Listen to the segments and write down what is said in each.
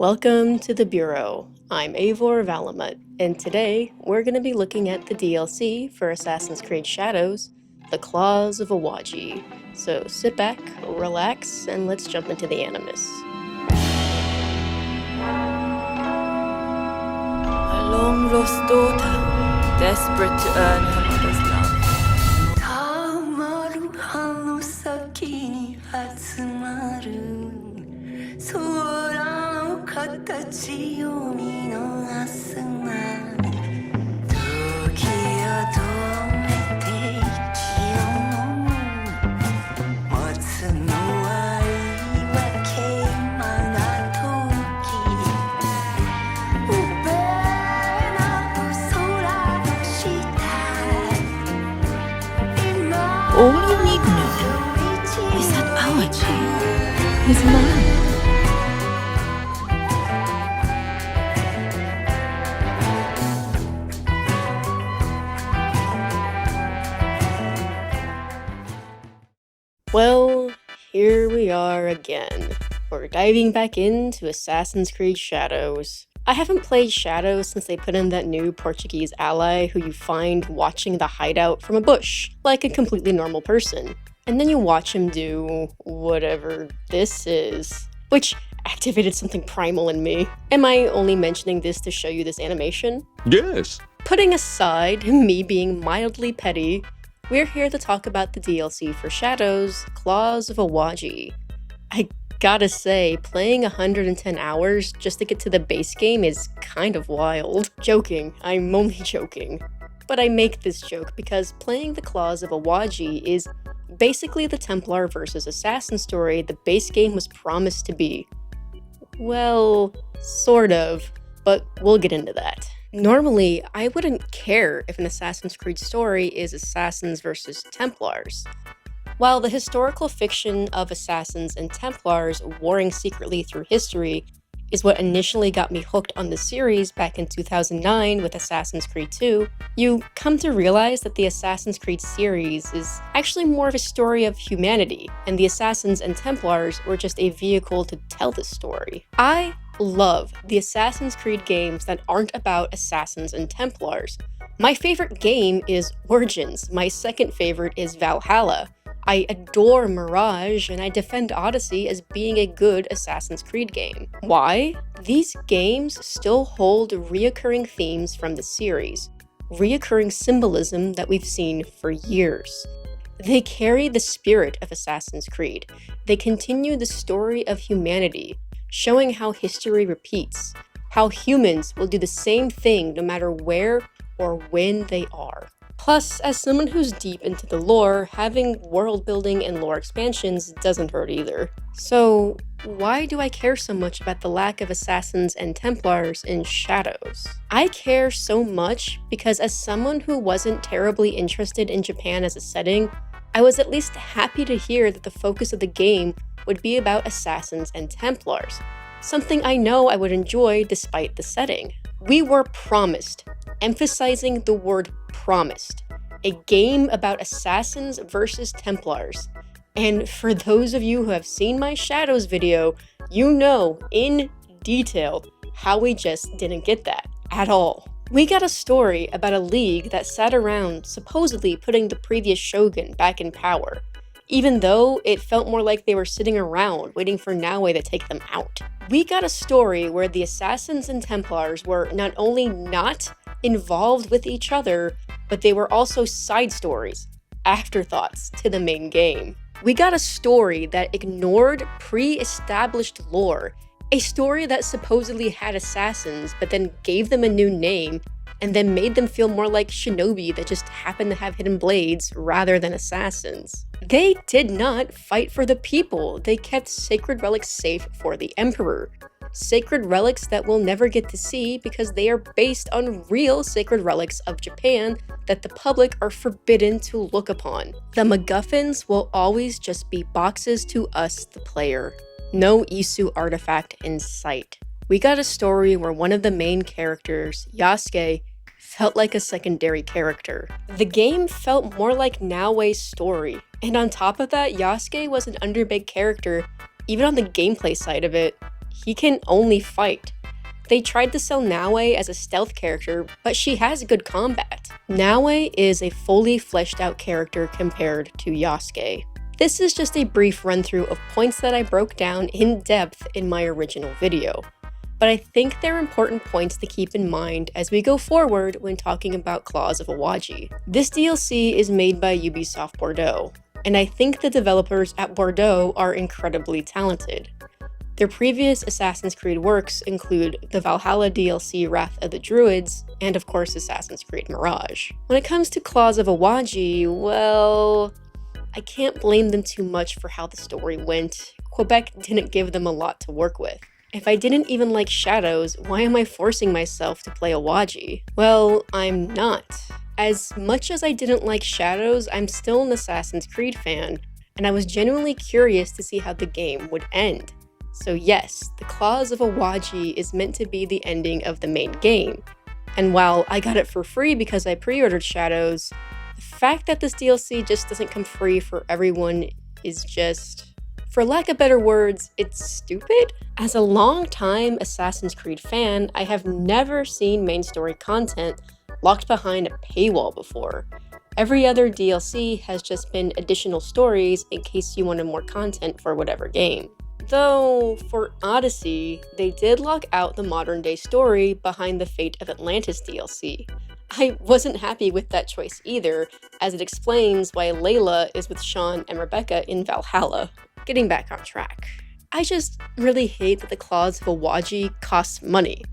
Welcome to the Bureau. I'm Eivor Valamut, and today we're going to be looking at the DLC for Assassin's Creed Shadows, The Claws of Awaji. So sit back, relax, and let's jump into the Animus. A long lost daughter, desperate to earn her mother's love. たまる葉の先に集まる空の形を見逃すな時を止めて息を飲む待つのは言い訳今な時無べなく空の下 All you need know is that Awaji is mine. Well, here we are again. We're diving back into Assassin's Creed Shadows. I haven't played Shadows since they put in that new Portuguese ally who you find watching the hideout from a bush, like a completely normal person. And then you watch him do whatever this is, which activated something primal in me. Am I only mentioning this to show you this animation? Yes. Putting aside me being mildly petty, we're here to talk about the DLC for Shadows, Claws of Awaji. I gotta say, playing 110 hours just to get to the base game is kind of wild. Joking, I'm only joking. But I make this joke because playing the Claws of Awaji is basically the Templar versus Assassin story the base game was promised to be. Well, sort of, but we'll get into that. Normally, I wouldn't care if an Assassin's Creed story is Assassins versus Templars. While the historical fiction of Assassins and Templars warring secretly through history is what initially got me hooked on the series back in 2009 with Assassin's Creed 2, you come to realize that the Assassin's Creed series is actually more of a story of humanity, and the Assassins and Templars were just a vehicle to tell this story. I love the Assassin's Creed games that aren't about Assassins and Templars. My favorite game is Origins, my second favorite is Valhalla. I adore Mirage, and I defend Odyssey as being a good Assassin's Creed game. Why? These games still hold reoccurring themes from the series, reoccurring symbolism that we've seen for years. They carry the spirit of Assassin's Creed. They continue the story of humanity, showing how history repeats, how humans will do the same thing no matter where or when they are. Plus, as someone who's deep into the lore, having world building and lore expansions doesn't hurt either. So, why do I care so much about the lack of Assassins and Templars in Shadows? I care so much because as someone who wasn't terribly interested in Japan as a setting, I was at least happy to hear that the focus of the game would be about Assassins and Templars, something I know I would enjoy despite the setting. We were promised, emphasizing the word promised, a game about Assassins versus Templars. And for those of you who have seen my Shadows video, you know in detail how we just didn't get that at all. We got a story about a league that sat around supposedly putting the previous shogun back in power, even though it felt more like they were sitting around waiting for Naoe to take them out. We got a story where the Assassins and Templars were not only not involved with each other, but they were also side stories, afterthoughts to the main game. We got a story that ignored pre-established lore, a story that supposedly had assassins but then gave them a new name and then made them feel more like shinobi that just happened to have hidden blades rather than assassins. They did not fight for the people, they kept sacred relics safe for the Emperor. Sacred relics that we'll never get to see because they are based on real sacred relics of Japan that the public are forbidden to look upon. The MacGuffins will always just be boxes to us, the player. No Isu artifact in sight. We got a story where one of the main characters, Yasuke, felt like a secondary character. The game felt more like Naoe's story, and on top of that, Yasuke was an underbaked character, even on the gameplay side of it. he can only fight. They tried to sell Nawe as a stealth character, but she has good combat. Nawe is a fully fleshed out character compared to Yasuke. This is just a brief run through of points that I broke down in depth in my original video. But I think they're important points to keep in mind as we go forward when talking about Claws of Awaji. This DLC is made by Ubisoft Bordeaux, and I think the developers at Bordeaux are incredibly talented. Their previous Assassin's Creed works include the Valhalla DLC Wrath of the Druids, and of course Assassin's Creed Mirage. When it comes to Claws of Awaji, well, I can't blame them too much for how the story went. Quebec didn't give them a lot to work with. If I didn't even like Shadows, why am I forcing myself to play Awaji? Well, I'm not. As much as I didn't like Shadows, I'm still an Assassin's Creed fan, and I was genuinely curious to see how the game would end. So yes, the Claws of Awaji is meant to be the ending of the main game. And while I got it for free because I pre-ordered Shadows, the fact that this DLC just doesn't come free for everyone is just, for lack of better words, it's stupid. As a long-time Assassin's Creed fan, I have never seen main story content locked behind a paywall before. Every other DLC has just been additional stories in case you wanted more content for whatever game. Though, for Odyssey, they did lock out the modern-day story behind the Fate of Atlantis DLC. I wasn't happy with that choice either, as it explains why Layla is with Sean and Rebecca in Valhalla. Getting back on track. I just really hate that the Claws of Awaji costs money.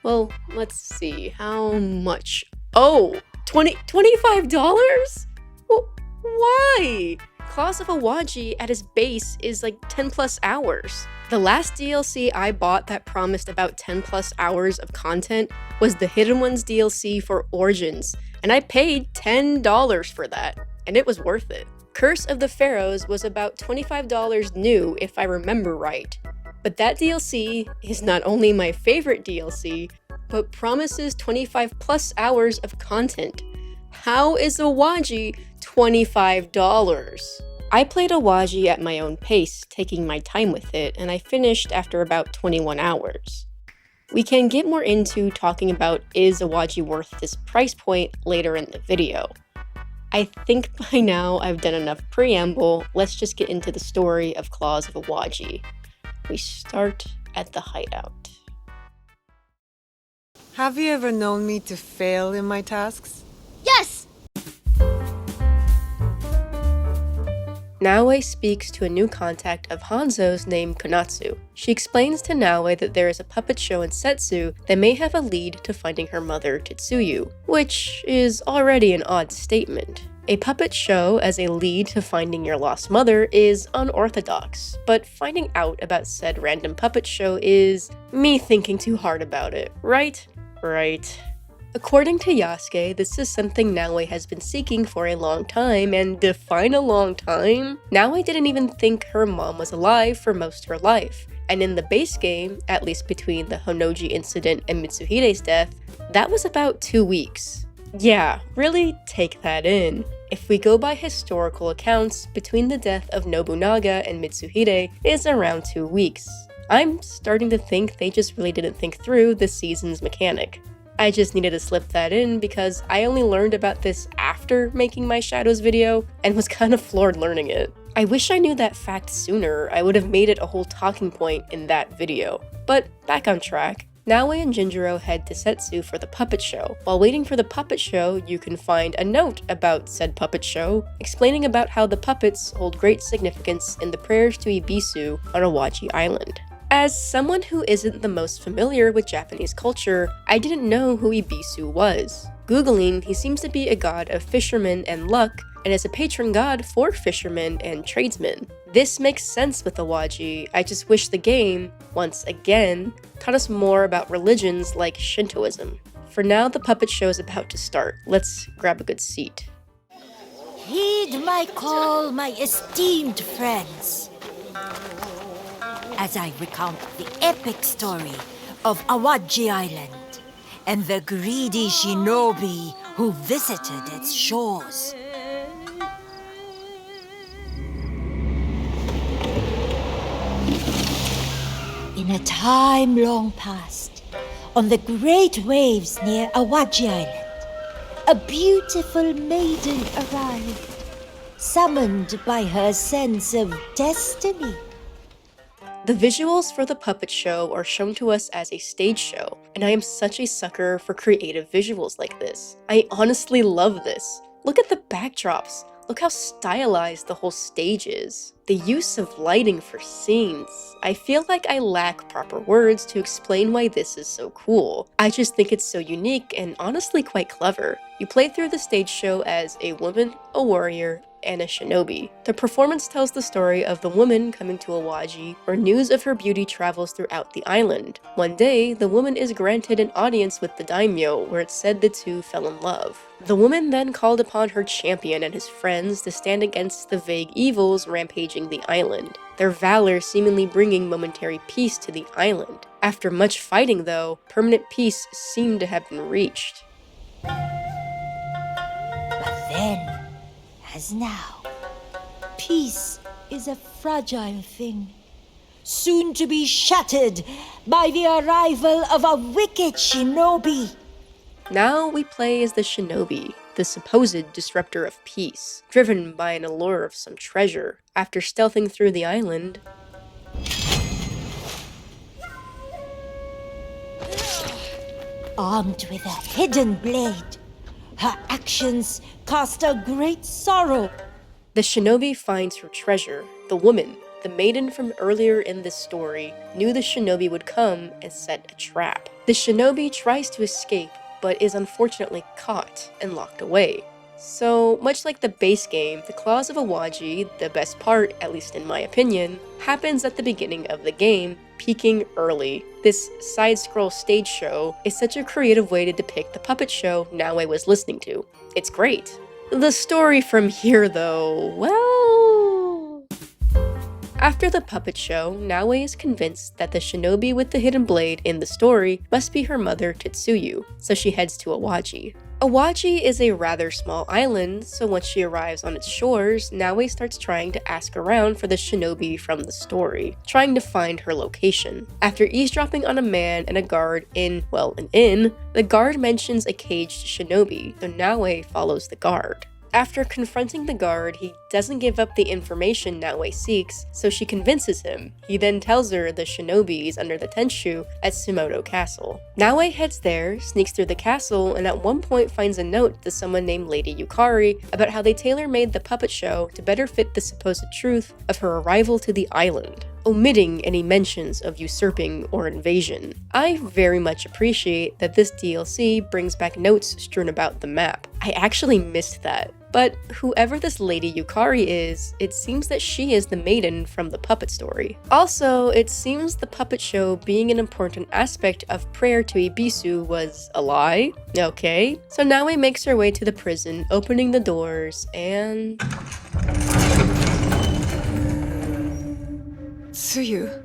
Well, let's see, how much? Oh, $25? Well, why? Claws of Awaji at its base is like 10 plus hours. The last DLC I bought that promised about 10 plus hours of content was the Hidden Ones DLC for Origins, and I paid $10 for that, and it was worth it. Curse of the Pharaohs was about $25 new if I remember right, but that DLC is not only my favorite DLC, but promises 25 plus hours of content. How is Awaji $25? I played Awaji at my own pace, taking my time with it, and I finished after about 21 hours. We can get more into talking about is Awaji worth this price point later in the video. I think by now I've done enough preamble, let's just get into the story of Claws of Awaji. We start at the hideout. Have you ever known me to fail in my tasks? Yes! Nawe speaks to a new contact of Hanzo's named Konatsu. She explains to Nawe that there is a puppet show in Setsu that may have a lead to finding her mother, Tetsuyu, which is already an odd statement. A puppet show as a lead to finding your lost mother is unorthodox, but finding out about said random puppet show is me thinking too hard about it, right? Right. According to Yasuke, this is something Nawe has been seeking for a long time, and define a long time? Nawe didn't even think her mom was alive for most of her life, and in the base game, at least between the Honnoji incident and Mitsuhide's death, that was about 2 weeks. Yeah, really take that in. If we go by historical accounts, between the death of Nobunaga and Mitsuhide is around 2 weeks. I'm starting to think they just really didn't think through the season's mechanic. I just needed to slip that in because I only learned about this after making my Shadows video and was kind of floored learning it. I wish I knew that fact sooner. I would have made it a whole talking point in that video. But back on track. Nawe and Jinjuro head to Setsu for the puppet show. While waiting for the puppet show, you can find a note about said puppet show, explaining about how the puppets hold great significance in the prayers to Ibisu on Awaji Island. As someone who isn't the most familiar with Japanese culture, I didn't know who Ibisu was. Googling, he seems to be a god of fishermen and luck, and is a patron god for fishermen and tradesmen. This makes sense with Awaji, I just wish the game, once again, taught us more about religions like Shintoism. For now, the puppet show is about to start. Let's grab a good seat. Heed my call, my esteemed friends, as I recount the epic story of Awaji Island and the greedy shinobi who visited its shores. In In a time long past, on the great waves near Awaji Island, a beautiful maiden arrived, summoned by her sense of destiny. The visuals for the puppet show are shown to us as a stage show, and I am such a sucker for creative visuals like this. I honestly love this. Look at the backdrops. Look how stylized the whole stage is. The use of lighting for scenes. I feel like I lack proper words to explain why this is so cool. I just think it's so unique and honestly quite clever. You play through the stage show as a woman, a warrior, and a shinobi. The performance tells the story of the woman coming to Awaji, where news of her beauty travels throughout the island. One day, the woman is granted an audience with the daimyo, where it's said the two fell in love. The woman then called upon her champion and his friends to stand against the vague evils rampaging the island, their valor seemingly bringing momentary peace to the island. After much fighting though, permanent peace seemed to have been reached. But then, as now, peace is a fragile thing, soon to be shattered by the arrival of a wicked shinobi. Now we play as the shinobi, the supposed disruptor of peace, driven by an allure of some treasure. After stealthing through the island, Armed with a hidden blade, her actions cast a great sorrow. the shinobi finds her treasure. The woman, the maiden from earlier in this story, knew the shinobi would come and set a trap. The shinobi tries to escape, but is unfortunately caught and locked away. So, much like the base game, the Claws of Awaji, the best part, at least in my opinion, happens at the beginning of the game, peaking early. This side-scroll stage show is such a creative way to depict the puppet show Naoe was listening to. It's great. The story from here though, well... After the puppet show, Naoe is convinced that the shinobi with the hidden blade in the story must be her mother Tetsuyu, so she heads to Awaji. Awaji is a rather small island, so once she arrives on its shores, Naoe starts trying to ask around for the shinobi from the story, trying to find her location. After eavesdropping on a man and a guard in, well, an inn, the guard mentions a caged shinobi, so Naoe follows the guard. After confronting the guard, he doesn't give up the information Naoe seeks, so she convinces him. He then tells her the shinobi is under the tenshu at Sumoto Castle. Naoe heads there, sneaks through the castle, and at one point finds a note to someone named Lady Yukari about how they tailor-made the puppet show to better fit the supposed truth of her arrival to the island, omitting any mentions of usurping or invasion. I very much appreciate that this DLC brings back notes strewn about the map. I actually missed that. But whoever this Lady Yukari is, it seems that she is the maiden from the puppet story. Also, it seems the puppet show being an important aspect of prayer to Ibisu was a lie. Okay, so Naoe makes her way to the prison, opening the doors, and... Tsuyu.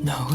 No.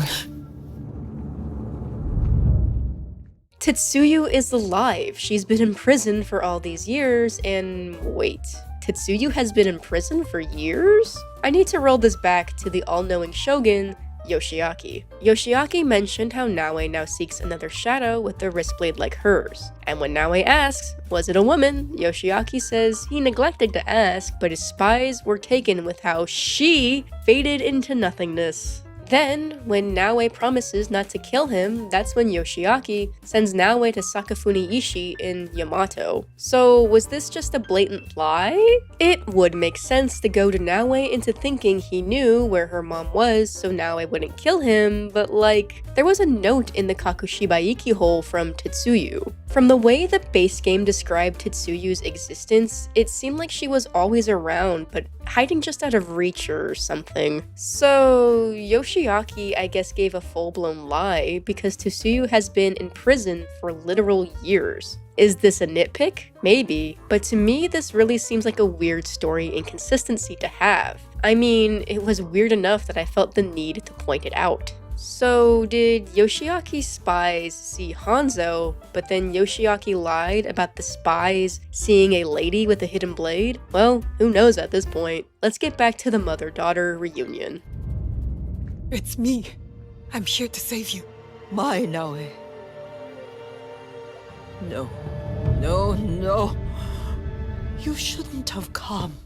Tetsuyu is alive. She's been in prison for all these years, and wait, Tetsuyu has been in prison for years? I need to roll this back to the all-knowing shogun, Yoshiaki. Yoshiaki mentioned how Naoe now seeks another shadow with a wrist blade like hers. And when Naoe asks, was it a woman? Yoshiaki says he neglected to ask, but his spies were taken with how she faded into nothingness. Then, when Naoe promises not to kill him, that's when Yoshiaki sends Naoe to Sakafuni Ishi in Yamato. So was this just a blatant lie? It would make sense to goad Naoe into thinking he knew where her mom was so Naoe wouldn't kill him, but like, there was a note in the Kakushibaiki hole from Tetsuyu. From the way the base game described Tetsuyu's existence, it seemed like she was always around, but hiding just out of reach or something. So Yoshiaki, I guess, gave a full-blown lie because Tetsuyu has been in prison for literal years. Is this a nitpick? Maybe, but to me this really seems like a weird story inconsistency to have. I mean, it was weird enough that I felt the need to point it out. So did Yoshiaki's spies see Hanzo, but then Yoshiaki lied about the spies seeing a lady with a hidden blade? Well, who knows at this point. Let's get back to the mother-daughter reunion. It's me. I'm here to save you. My Naue. No. No. You shouldn't have come.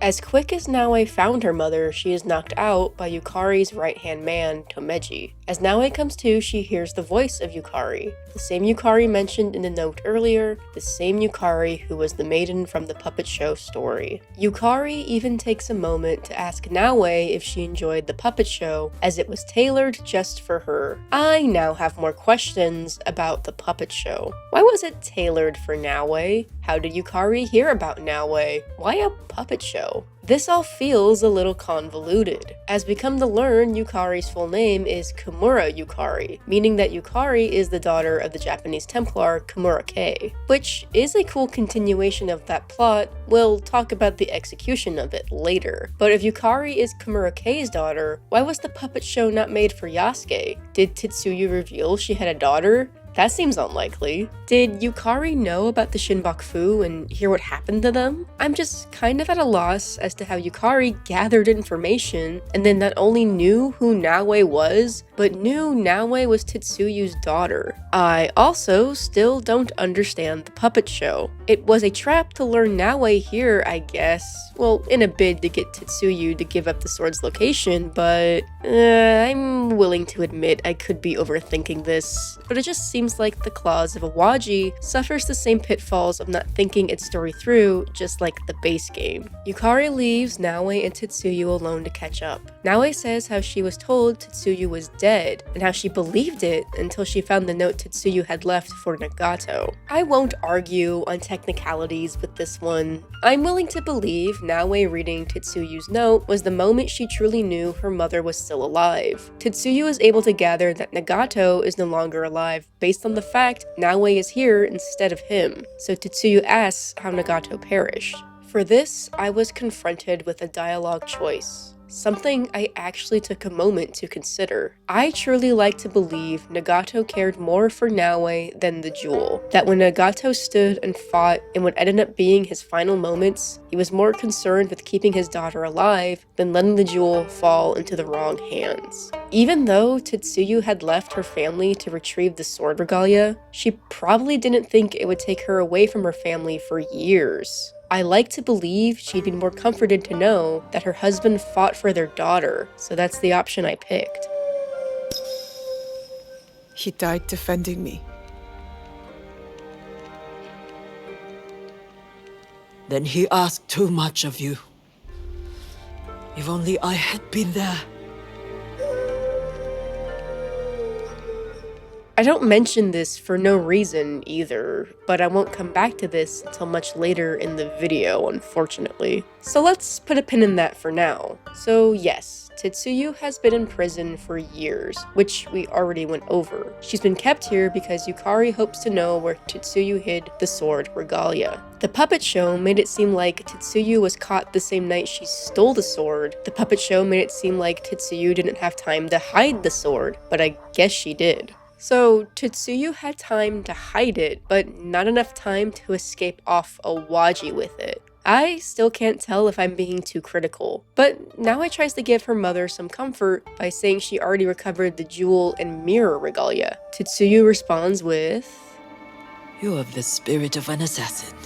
As quick as Naue found her mother, she is knocked out by Yukari's right-hand man, Tomeji. As Naue comes to, she hears the voice of Yukari, the same Yukari mentioned in the note earlier, the same Yukari who was the maiden from the puppet show story. Yukari even takes a moment to ask Naue if she enjoyed the puppet show, as it was tailored just for her. I now have more questions about the puppet show. Why was it tailored for Naue? How did Yukari hear about Naue? Why a puppet show? This all feels a little convoluted. As we come to learn, Yukari's full name is Kimura Yukari, meaning that Yukari is the daughter of the Japanese Templar Kimura Kei, which is a cool continuation of that plot. We'll talk about the execution of it later. But if Yukari is Kimura Kei's daughter, why was the puppet show not made for Yasuke? Did Tetsuyu reveal she had a daughter? That seems unlikely. Did Yukari know about the Shinbakufu and hear what happened to them? I'm just kind of at a loss as to how Yukari gathered information and then not only knew who Naue was, but knew Naue was Tetsuyu's daughter. I also still don't understand the puppet show. It was a trap to learn Naue here, I guess. Well, in a bid to get Tetsuyu to give up the sword's location, but I'm willing to admit I could be overthinking this. But it just seems like the claws of Awaji suffers the same pitfalls of not thinking its story through, just like the base game. Yukari leaves Naue and Tetsuyu alone to catch up. Naue says how she was told Tetsuyu was dead, and how she believed it until she found the note Tetsuyu had left for Nagato. I won't argue on technicalities with this one. I'm willing to believe Naue reading Tetsuyu's note was the moment she truly knew her mother was still alive. Tetsuyu is able to gather that Nagato is no longer alive based on the fact Naue is here instead of him, so Tetsuyu asks how Nagato perished. For this, I was confronted with a dialogue choice. Something I actually took a moment to consider. I truly like to believe Nagato cared more for Naue than the jewel. That when Nagato stood and fought in what ended up being his final moments, he was more concerned with keeping his daughter alive than letting the jewel fall into the wrong hands. Even though Tetsuyu had left her family to retrieve the sword regalia, she probably didn't think it would take her away from her family for years. I like to believe she'd be more comforted to know that her husband fought for their daughter, so that's the option I picked. He died defending me. Then he asked too much of you. If only I had been there. I don't mention this for no reason either, but I won't come back to this until much later in the video, unfortunately. So let's put a pin in that for now. So yes, Tetsuyu has been in prison for years, which we already went over. She's been kept here because Yukari hopes to know where Tetsuyu hid the sword regalia. The puppet show made it seem like Tetsuyu was caught the same night she stole the sword. The puppet show made it seem like Tetsuyu didn't have time to hide the sword, but I guess she did. So, Tetsuyu had time to hide it, but not enough time to escape off Awaji with it. I still can't tell if I'm being too critical, but Naue tries to give her mother some comfort by saying she already recovered the jewel and mirror regalia. Tetsuyu responds with, You have the spirit of an assassin.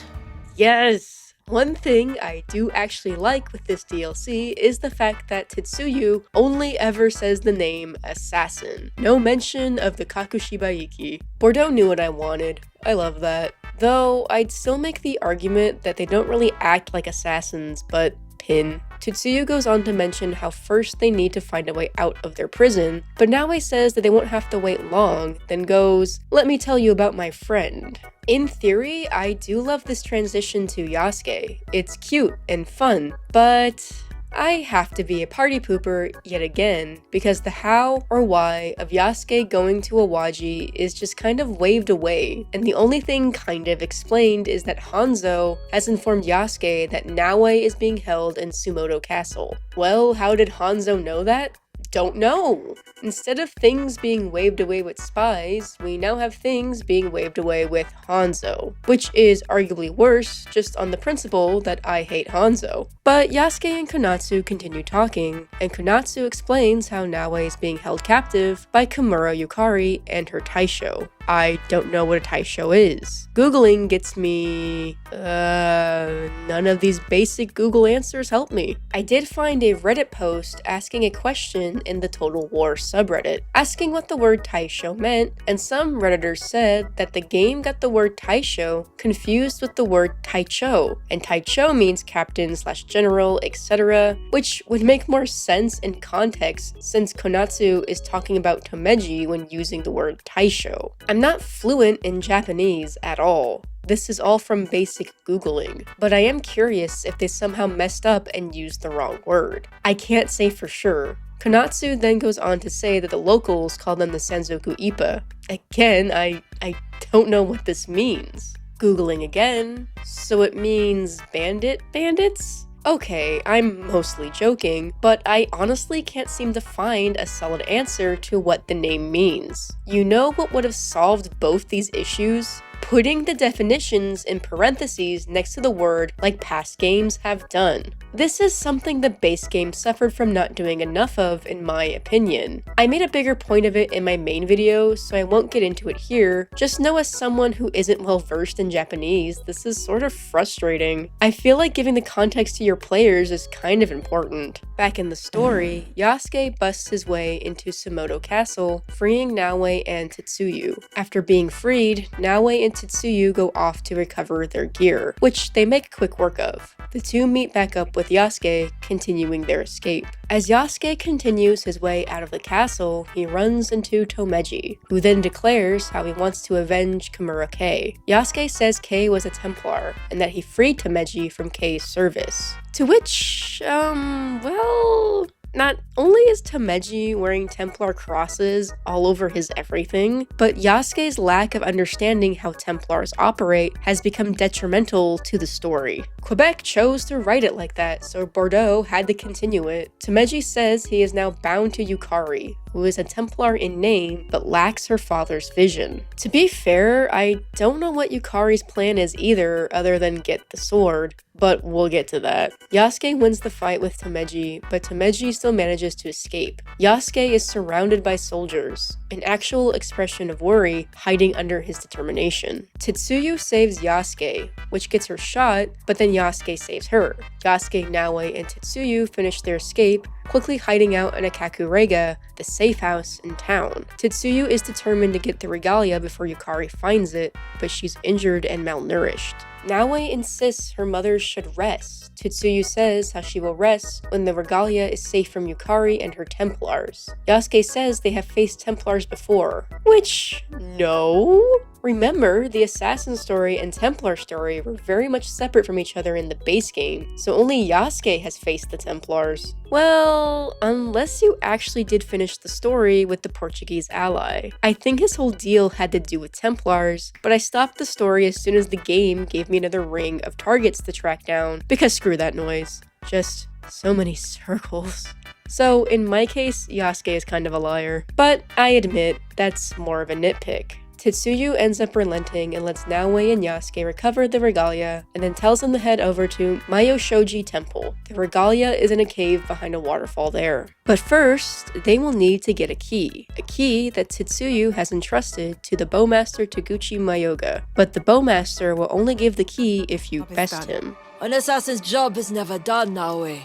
yes! One thing I do actually like with this DLC is the fact that Tetsuyu only ever says the name Assassin. No mention of the Kakushibaiki. Bordeaux knew what I wanted. I love that. Though, I'd still make the argument that they don't really act like assassins, but pin. Tetsuyu goes on to mention how first they need to find a way out of their prison, but Naue says that they won't have to wait long, then goes, let me tell you about my friend. In theory, I do love this transition to Yasuke. It's cute and fun, but I have to be a party pooper yet again, because the how or why of Yasuke going to Awaji is just kind of waved away, and the only thing kind of explained is that Hanzo has informed Yasuke that Naue is being held in Sumoto Castle. Well, how did Hanzo know that? don't know. Instead of things being waved away with spies, we now have things being waved away with Hanzo, which is arguably worse just on the principle that I hate Hanzo. But Yasuke and Konatsu continue talking, and Konatsu explains how Naoe is being held captive by Kimura Yukari and her Taisho. I don't know what a Taisho is. Googling gets me... none of these basic Google answers help me. I did find a Reddit post asking a question in the Total War subreddit, asking what the word Taisho meant, and some Redditors said that the game got the word Taisho confused with the word Taicho, and Taicho means captain / general, etc., which would make more sense in context since Konatsu is talking about Tomeji when using the word Taisho. I'm not fluent in Japanese at all. This is all from basic Googling, but I am curious if they somehow messed up and used the wrong word. I can't say for sure. Konatsu then goes on to say that the locals call them the Sanzoku Ippa. Again, I don't know what this means. Googling again. So it means bandits? Okay, I'm mostly joking, but I honestly can't seem to find a solid answer to what the name means. You know what would have solved both these issues? Putting the definitions in parentheses next to the word like past games have done. This is something the base game suffered from not doing enough of, in my opinion. I made a bigger point of it in my main video, so I won't get into it here. Just know as someone who isn't well versed in Japanese, this is sort of frustrating. I feel like giving the context to your players is kind of important. Back in the story, Yasuke busts his way into Sumoto Castle, freeing Naoe and Tetsuyu. After being freed, Naoe and Tetsuyu go off to recover their gear, which they make quick work of. The two meet back up with Yasuke, continuing their escape. As Yasuke continues his way out of the castle, he runs into Tomeji, who then declares how he wants to avenge Kimura Kei. Yasuke says Kei was a Templar, and that he freed Tomeji from Kei's service. To which, well... Not only is Tomeji wearing Templar crosses all over his everything, but Yasuke's lack of understanding how Templars operate has become detrimental to the story. Quebec chose to write it like that, so Bordeaux had to continue it. Tomeji says he is now bound to Yukari, who is a Templar in name but lacks her father's vision. To be fair, I don't know what Yukari's plan is either, other than get the sword, but we'll get to that. Yasuke wins the fight with Tomeji, but Tomeji still manages to escape. Yasuke is surrounded by soldiers, an actual expression of worry hiding under his determination. Tetsuyu saves Yasuke, which gets her shot, but then Yasuke saves her. Yasuke, Naoe, and Tetsuyu finish their escape, quickly hiding out in a kakurega, the safe house in town. Tetsuyu is determined to get the regalia before Yukari finds it, but she's injured and malnourished. Naoe insists her mother should rest. Tetsuyu says how she will rest when the regalia is safe from Yukari and her Templars. Yasuke says they have faced Templars before, which, no. Remember, the Assassin story and Templar story were very much separate from each other in the base game, so only Yasuke has faced the Templars. Well, unless you actually did finish the story with the Portuguese ally. I think his whole deal had to do with Templars, but I stopped the story as soon as the game gave me another ring of targets to track down, because screw that noise. Just so many circles. So in my case, Yasuke is kind of a liar, but I admit that's more of a nitpick. Tetsuyu ends up relenting and lets Naoe and Yasuke recover the regalia, and then tells them to head over to Myoshoji Temple. The regalia is in a cave behind a waterfall there. But first, they will need to get a key that Tetsuyu has entrusted to the bowmaster Taguchi Mayoga. But the bowmaster will only give the key if you best him. An assassin's job is never done, Naoe.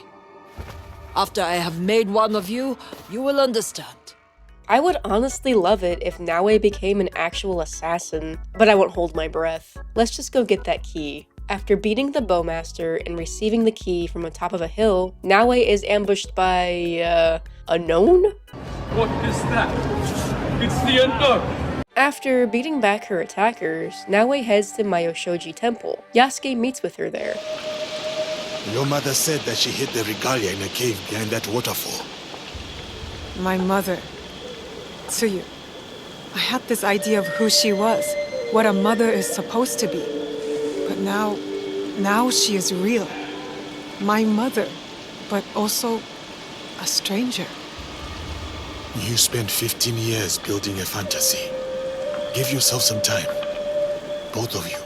After I have made one of you, you will understand. I would honestly love it if Naoe became an actual assassin, but I won't hold my breath. Let's just go get that key. After beating the bowmaster and receiving the key from on top of a hill, Naoe is ambushed by, unknown? What is that? It's the unknown! After beating back her attackers, Naoe heads to Myoshoji Temple. Yasuke meets with her there. Your mother said that she hid the regalia in a cave behind that waterfall. My mother, Tsuyu. I had this idea of who she was, what a mother is supposed to be. But now she is real. My mother, but also a stranger. You spent 15 years building a fantasy. Give yourself some time. Both of you.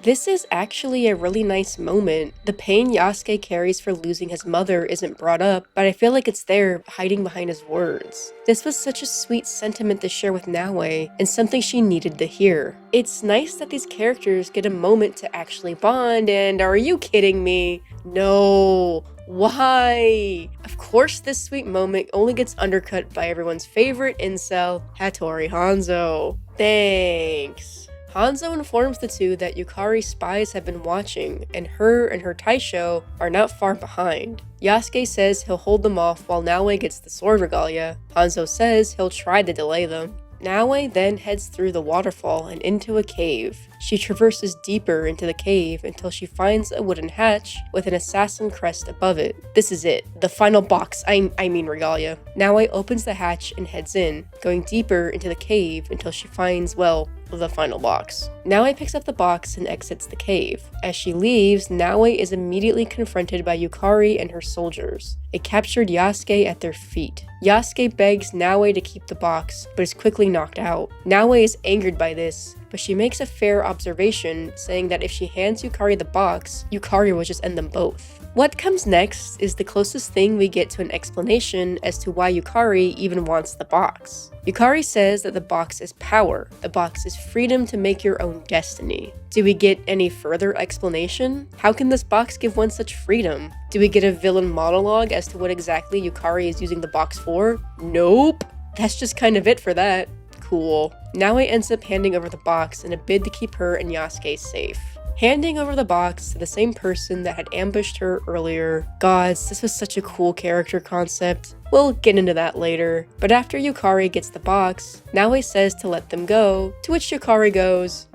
This is actually a really nice moment. The pain Yasuke carries for losing his mother isn't brought up, but I feel like it's there, hiding behind his words. This was such a sweet sentiment to share with Naue, and something she needed to hear. It's nice that these characters get a moment to actually bond, and are you kidding me? No. Why? Of course this sweet moment only gets undercut by everyone's favorite incel, Hattori Hanzo. Thanks. Hanzo informs the two that Yukari's spies have been watching, and her Taisho are not far behind. Yasuke says he'll hold them off while Naue gets the sword regalia. Hanzo says he'll try to delay them. Naue then heads through the waterfall and into a cave. She traverses deeper into the cave until she finds a wooden hatch with an assassin crest above it. This is it. The final box, I mean regalia. Naue opens the hatch and heads in, going deeper into the cave until she finds, well, the final box. Naue picks up the box and exits the cave. As she leaves, Naue is immediately confronted by Yukari and her soldiers. They captured Yasuke at their feet. Yasuke begs Naue to keep the box, but is quickly knocked out. Naue is angered by this, but she makes a fair observation, saying that if she hands Yukari the box, Yukari will just end them both. What comes next is the closest thing we get to an explanation as to why Yukari even wants the box. Yukari says that the box is power. The box is freedom to make your own destiny. Do we get any further explanation? How can this box give one such freedom? Do we get a villain monologue as to what exactly Yukari is using the box for? Nope. That's just kind of it for that. Cool. Naue ends up handing over the box in a bid to keep her and Yasuke safe. Handing over the box to the same person that had ambushed her earlier. Gods, this was such a cool character concept. We'll get into that later. But after Yukari gets the box, Naue says to let them go, to which Yukari goes,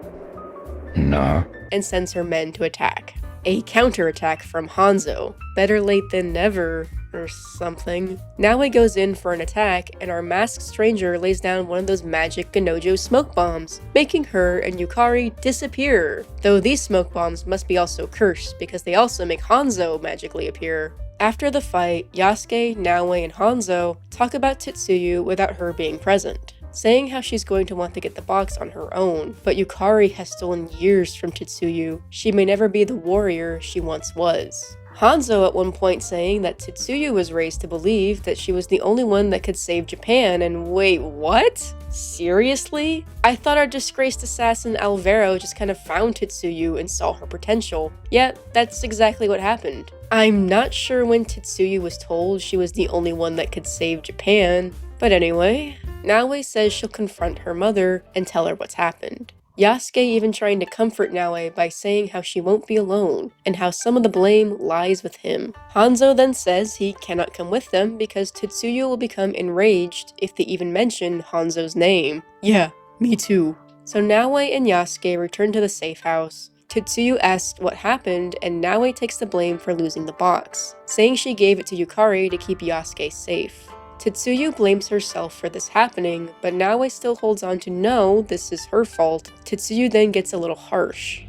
No. and sends her men to attack. A counterattack from Hanzo. Better late than never, or something. Naue goes in for an attack, and our masked stranger lays down one of those magic Ganojo smoke bombs, making her and Yukari disappear. Though these smoke bombs must be also cursed, because they also make Hanzo magically appear. After the fight, Yasuke, Naue, and Hanzo talk about Tetsuyu without her being present, saying how she's going to want to get the box on her own, but Yukari has stolen years from Tetsuyu. She may never be the warrior she once was. Hanzo at one point saying that Tetsuyu was raised to believe that she was the only one that could save Japan, and wait, what? Seriously? I thought our disgraced assassin Alvaro just kind of found Tetsuyu and saw her potential. Yet, that's exactly what happened. I'm not sure when Tetsuyu was told she was the only one that could save Japan, but anyway, Naue says she'll confront her mother and tell her what's happened. Yasuke even trying to comfort Naue by saying how she won't be alone, and how some of the blame lies with him. Hanzo then says he cannot come with them because Tetsuyu will become enraged if they even mention Hanzo's name. Yeah, me too. So Naue and Yasuke return to the safe house. Tetsuyu asks what happened, and Naue takes the blame for losing the box, saying she gave it to Yukari to keep Yasuke safe. Tetsuyu blames herself for this happening, but Naue still holds on to no, this is her fault. Tetsuyu then gets a little harsh.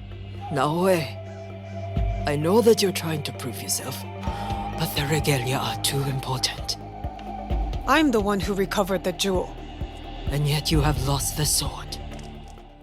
Naue, I know that you're trying to prove yourself, but the regalia are too important. I'm the one who recovered the jewel. And yet you have lost the sword.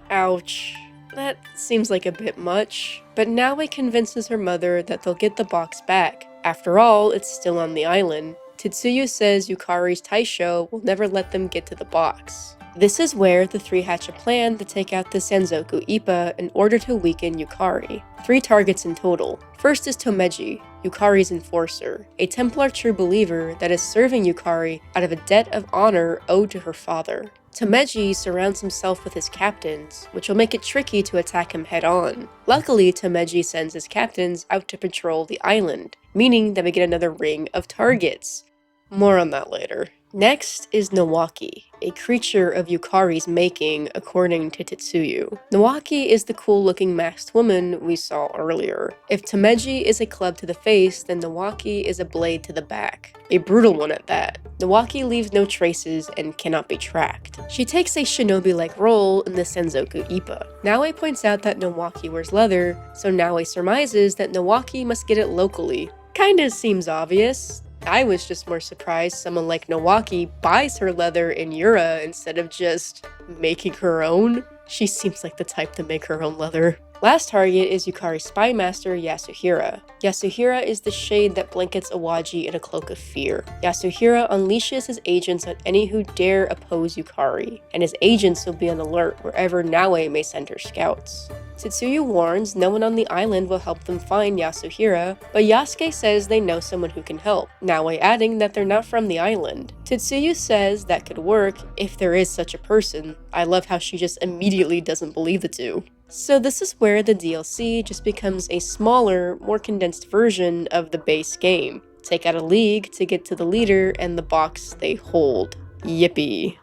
Ouch. That seems like a bit much. But Naue convinces her mother that they'll get the box back. After all, it's still on the island. Tetsuyu says Yukari's Taisho will never let them get to the box. This is where the three hatch a plan to take out the Senzoku Ippa in order to weaken Yukari. 3 targets in total. First is Tomeji, Yukari's enforcer, a Templar true believer that is serving Yukari out of a debt of honor owed to her father. Tomeji surrounds himself with his captains, which will make it tricky to attack him head-on. Luckily, Tomeji sends his captains out to patrol the island, meaning that we get another ring of targets. More on that later. Next is Nowaki, a creature of Yukari's making, according to Tetsuyu. Nowaki is the cool-looking masked woman we saw earlier. If Tomeji is a club to the face, then Nowaki is a blade to the back. A brutal one at that. Nowaki leaves no traces and cannot be tracked. She takes a shinobi-like role in the Senzoku Ippa. Naue points out that Nowaki wears leather, so Naue surmises that Nowaki must get it locally. Kinda seems obvious. I was just more surprised someone like Nowaki buys her leather in Yura instead of just making her own. She seems like the type to make her own leather. Last target is Yukari's spymaster, Yasuhira. Yasuhira is the shade that blankets Awaji in a cloak of fear. Yasuhira unleashes his agents on any who dare oppose Yukari, and his agents will be on alert wherever Naoe may send her scouts. Tetsuyu warns no one on the island will help them find Yasuhira, but Yasuke says they know someone who can help, Naoe adding that they're not from the island. Tetsuyu says that could work if there is such a person. I love how she just immediately doesn't believe the two. So this is where the DLC just becomes a smaller, more condensed version of the base game. Take out a league to get to the leader and the box they hold. Yippee.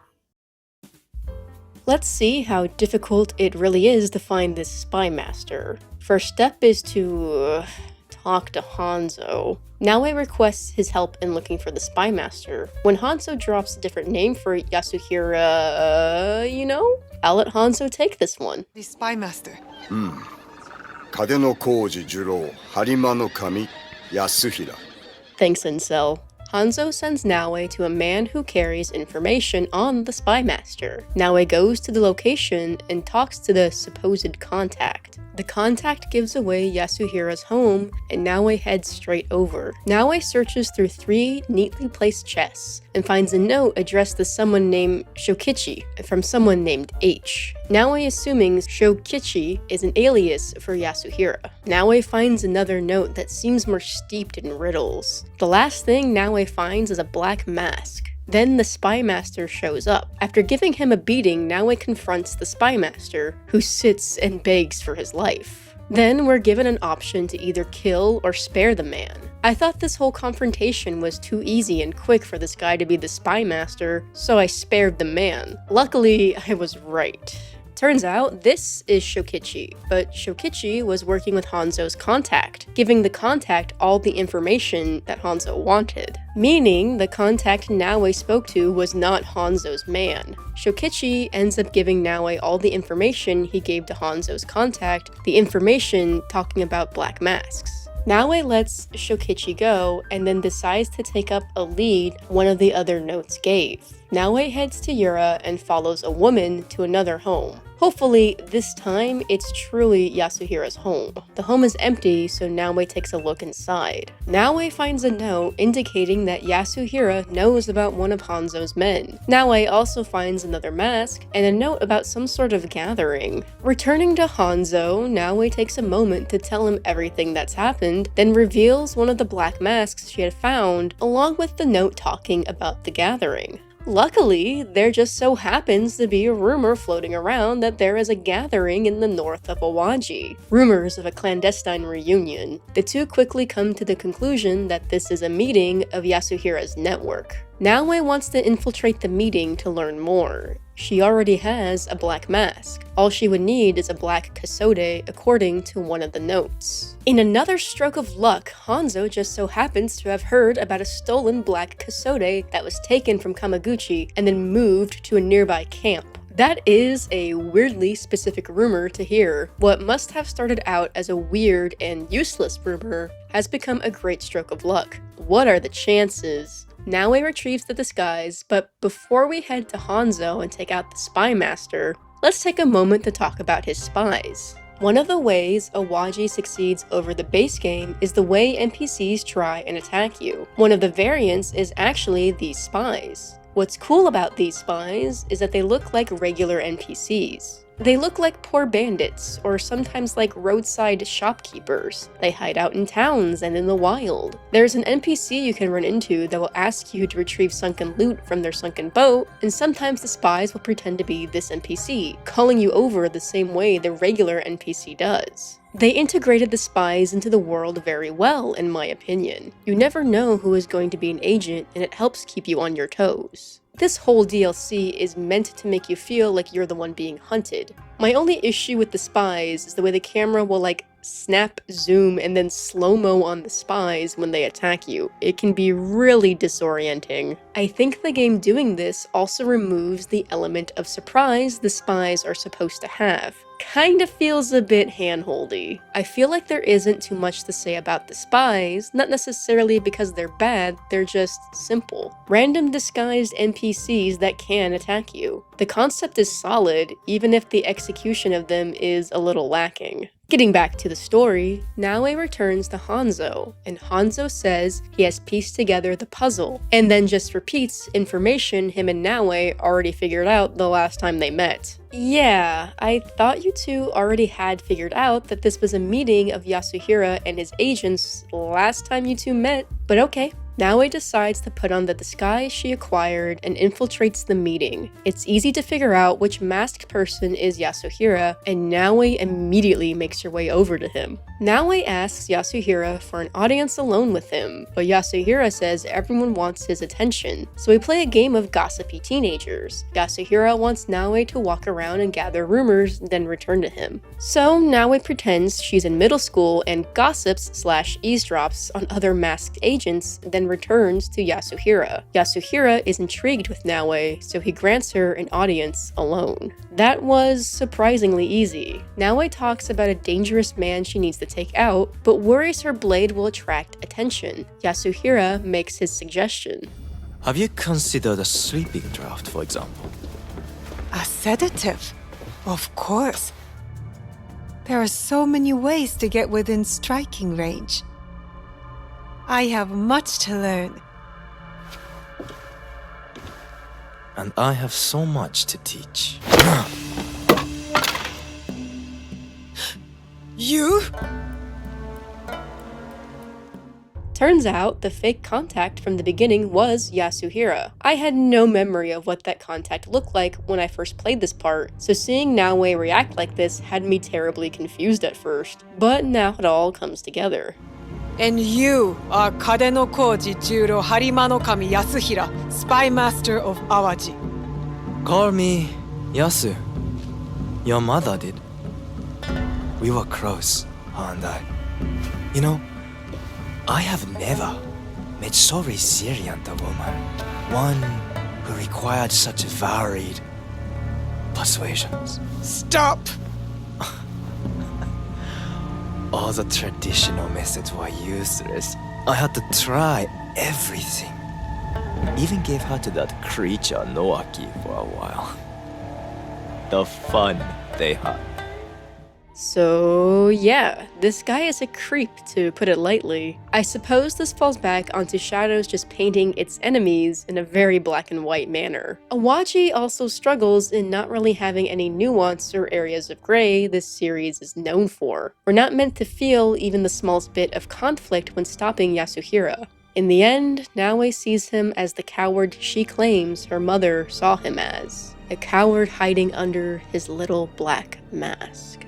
Let's see how difficult it really is to find this spymaster. First step is to talk to Hanzo. Naoe requests his help in looking for the spymaster. When Hanzo drops a different name for Yasuhira, I'll let Hanzo take this one. The spymaster. 風の工事呪郎播磨の神安平 Thanks, Incel. Hanzo sends Naoe to a man who carries information on the spymaster. Naoe goes to the location and talks to the supposed contact. The contact gives away Yasuhira's home, and Naoe heads straight over. Naoe searches through 3 neatly placed chests and finds a note addressed to someone named Shokichi from someone named H. Naoe assuming Shokichi is an alias for Yasuhira. Naoe finds another note that seems more steeped in riddles. The last thing Naoe finds is a black mask. Then the spymaster shows up. After giving him a beating, Naoe confronts the spymaster, who sits and begs for his life. Then we're given an option to either kill or spare the man. I thought this whole confrontation was too easy and quick for this guy to be the spymaster, so I spared the man. Luckily, I was right. Turns out, this is Shokichi, but Shokichi was working with Hanzo's contact, giving the contact all the information that Hanzo wanted. Meaning, the contact Naoe spoke to was not Hanzo's man. Shokichi ends up giving Naoe all the information he gave to Hanzo's contact, the information talking about black masks. Naoe lets Shokichi go and then decides to take up a lead one of the other notes gave. Naoe heads to Yura and follows a woman to another home. Hopefully, this time, it's truly Yasuhira's home. The home is empty, so Naoe takes a look inside. Naoe finds a note indicating that Yasuhira knows about one of Hanzo's men. Naoe also finds another mask and a note about some sort of gathering. Returning to Hanzo, Naoe takes a moment to tell him everything that's happened, then reveals one of the black masks she had found, along with the note talking about the gathering. Luckily, there just so happens to be a rumor floating around that there is a gathering in the north of Awaji. Rumors of a clandestine reunion. The two quickly come to the conclusion that this is a meeting of Yasuhira's network. Naoe wants to infiltrate the meeting to learn more. She already has a black mask. All she would need is a black kasode, according to one of the notes. In another stroke of luck, Hanzo just so happens to have heard about a stolen black kasode that was taken from Kamaguchi and then moved to a nearby camp. That is a weirdly specific rumor to hear. What must have started out as a weird and useless rumor has become a great stroke of luck. What are the chances? Naoe retrieves the disguise, but before we head to Hanzo and take out the spymaster, let's take a moment to talk about his spies. One of the ways Awaji succeeds over the base game is the way NPCs try and attack you. One of the variants is actually these spies. What's cool about these spies is that they look like regular NPCs. They look like poor bandits, or sometimes like roadside shopkeepers. They hide out in towns and in the wild. There's an NPC you can run into that will ask you to retrieve sunken loot from their sunken boat, and sometimes the spies will pretend to be this NPC, calling you over the same way the regular NPC does. They integrated the spies into the world very well, in my opinion. You never know who is going to be an agent, and it helps keep you on your toes. This whole DLC is meant to make you feel like you're the one being hunted. My only issue with the spies is the way the camera will snap, zoom, and then slow-mo on the spies when they attack you. It can be really disorienting. I think the game doing this also removes the element of surprise the spies are supposed to have. kind of feels a bit handholdy. I feel like there isn't too much to say about the spies, not necessarily because they're bad, they're just simple. Random disguised NPCs that can attack you. The concept is solid, even if the execution of them is a little lacking. Getting back to the story, Naoe returns to Hanzo, and Hanzo says he has pieced together the puzzle, and then just repeats information him and Naoe already figured out the last time they met. Yeah, I thought you two already had figured out that this was a meeting of Yasuhira and his agents last time you two met, but okay. Naoe decides to put on the disguise she acquired and infiltrates the meeting. It's easy to figure out which masked person is Yasuhira, and Naoe immediately makes her way over to him. Naoe asks Yasuhira for an audience alone with him, but Yasuhira says everyone wants his attention, so we play a game of gossipy teenagers. Yasuhira wants Naoe to walk around and gather rumors, then return to him. So Naoe pretends she's in middle school and gossips/eavesdrops on other masked agents, then returns to Yasuhira. Yasuhira is intrigued with Naoe, so he grants her an audience alone. That was surprisingly easy. Naoe talks about a dangerous man she needs to take out, but worries her blade will attract attention. Yasuhira makes his suggestion. Have you considered a sleeping draft, for example? A sedative? Of course. There are so many ways to get within striking range. I have much to learn. And I have so much to teach. You? Turns out the fake contact from the beginning was Yasuhira. I had no memory of what that contact looked like when I first played this part, so seeing Naoe react like this had me terribly confused at first. But now it all comes together. And you are Kadeno Koji Juro Harima no Kami Yasuhira, spymaster of Awaji. Call me Yasu. Your mother did. We were close, her and I. You know, I have never met so resilient a woman. One who required such varied persuasions. Stop! All the traditional methods were useless. I had to try everything. Even gave her to that creature Nowaki for a while. The fun they had. So yeah, this guy is a creep, to put it lightly. I suppose this falls back onto Shadows just painting its enemies in a very black and white manner. Awaji also struggles in not really having any nuance or areas of gray this series is known for. We're not meant to feel even the smallest bit of conflict when stopping Yasuhira. In the end, Naoe sees him as the coward she claims her mother saw him as. A coward hiding under his little black mask.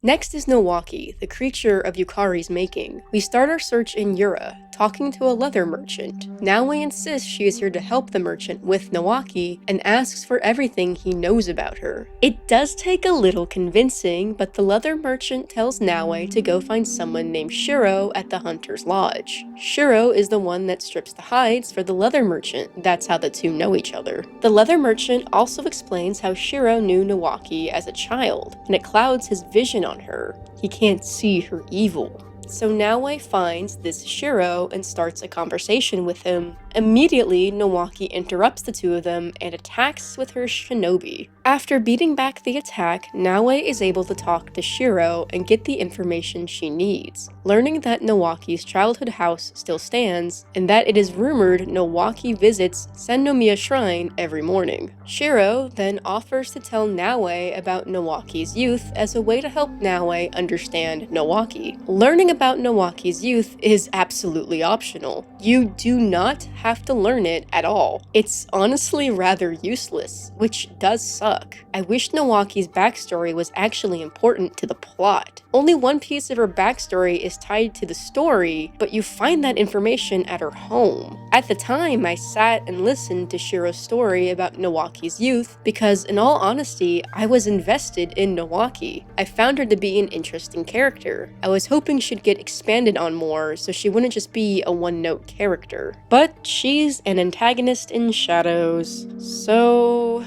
Next is Nowaki, the creature of Yukari's making. We start our search in Yura, talking to a leather merchant. Naoe insists she is here to help the merchant with Nowaki and asks for everything he knows about her. It does take a little convincing, but the leather merchant tells Naoe to go find someone named Shiro at the Hunter's Lodge. Shiro is the one that strips the hides for the leather merchant. That's how the two know each other. The leather merchant also explains how Shiro knew Nowaki as a child, and it clouds his vision on her. He can't see her evil. So Naoe finds this Shiro and starts a conversation with him. Immediately, Nowaki interrupts the two of them and attacks with her shinobi. After beating back the attack, Naoe is able to talk to Shiro and get the information she needs, learning that Nowaki's childhood house still stands, and that it is rumored Nowaki visits Sennomiya Shrine every morning. Shiro then offers to tell Naoe about Nowaki's youth as a way to help Naoe understand Nowaki. Learning about Nowaki's youth is absolutely optional. You do not have to learn it at all. It's honestly rather useless, which does suck. I wish Nowaki's backstory was actually important to the plot. Only one piece of her backstory is tied to the story, but you find that information at her home. At the time, I sat and listened to Shiro's story about Nowaki's youth because, in all honesty, I was invested in Nowaki. I found her to be an interesting character. I was hoping she'd get expanded on more so she wouldn't just be a one-note character. But she's an antagonist in Shadows, so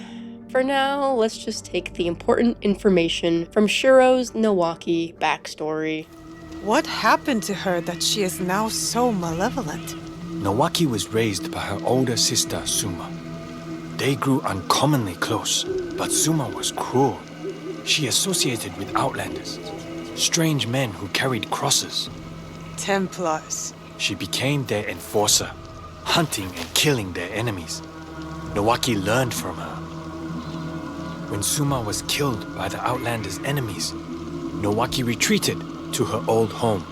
For now, let's just take the important information from Shiro's Nowaki backstory. What happened to her that she is now so malevolent? Nowaki was raised by her older sister, Suma. They grew uncommonly close, but Suma was cruel. She associated with outlanders, strange men who carried crosses. Templars. She became their enforcer, hunting and killing their enemies. Nowaki learned from her. When Suma was killed by the outlanders' enemies, Nowaki retreated to her old home.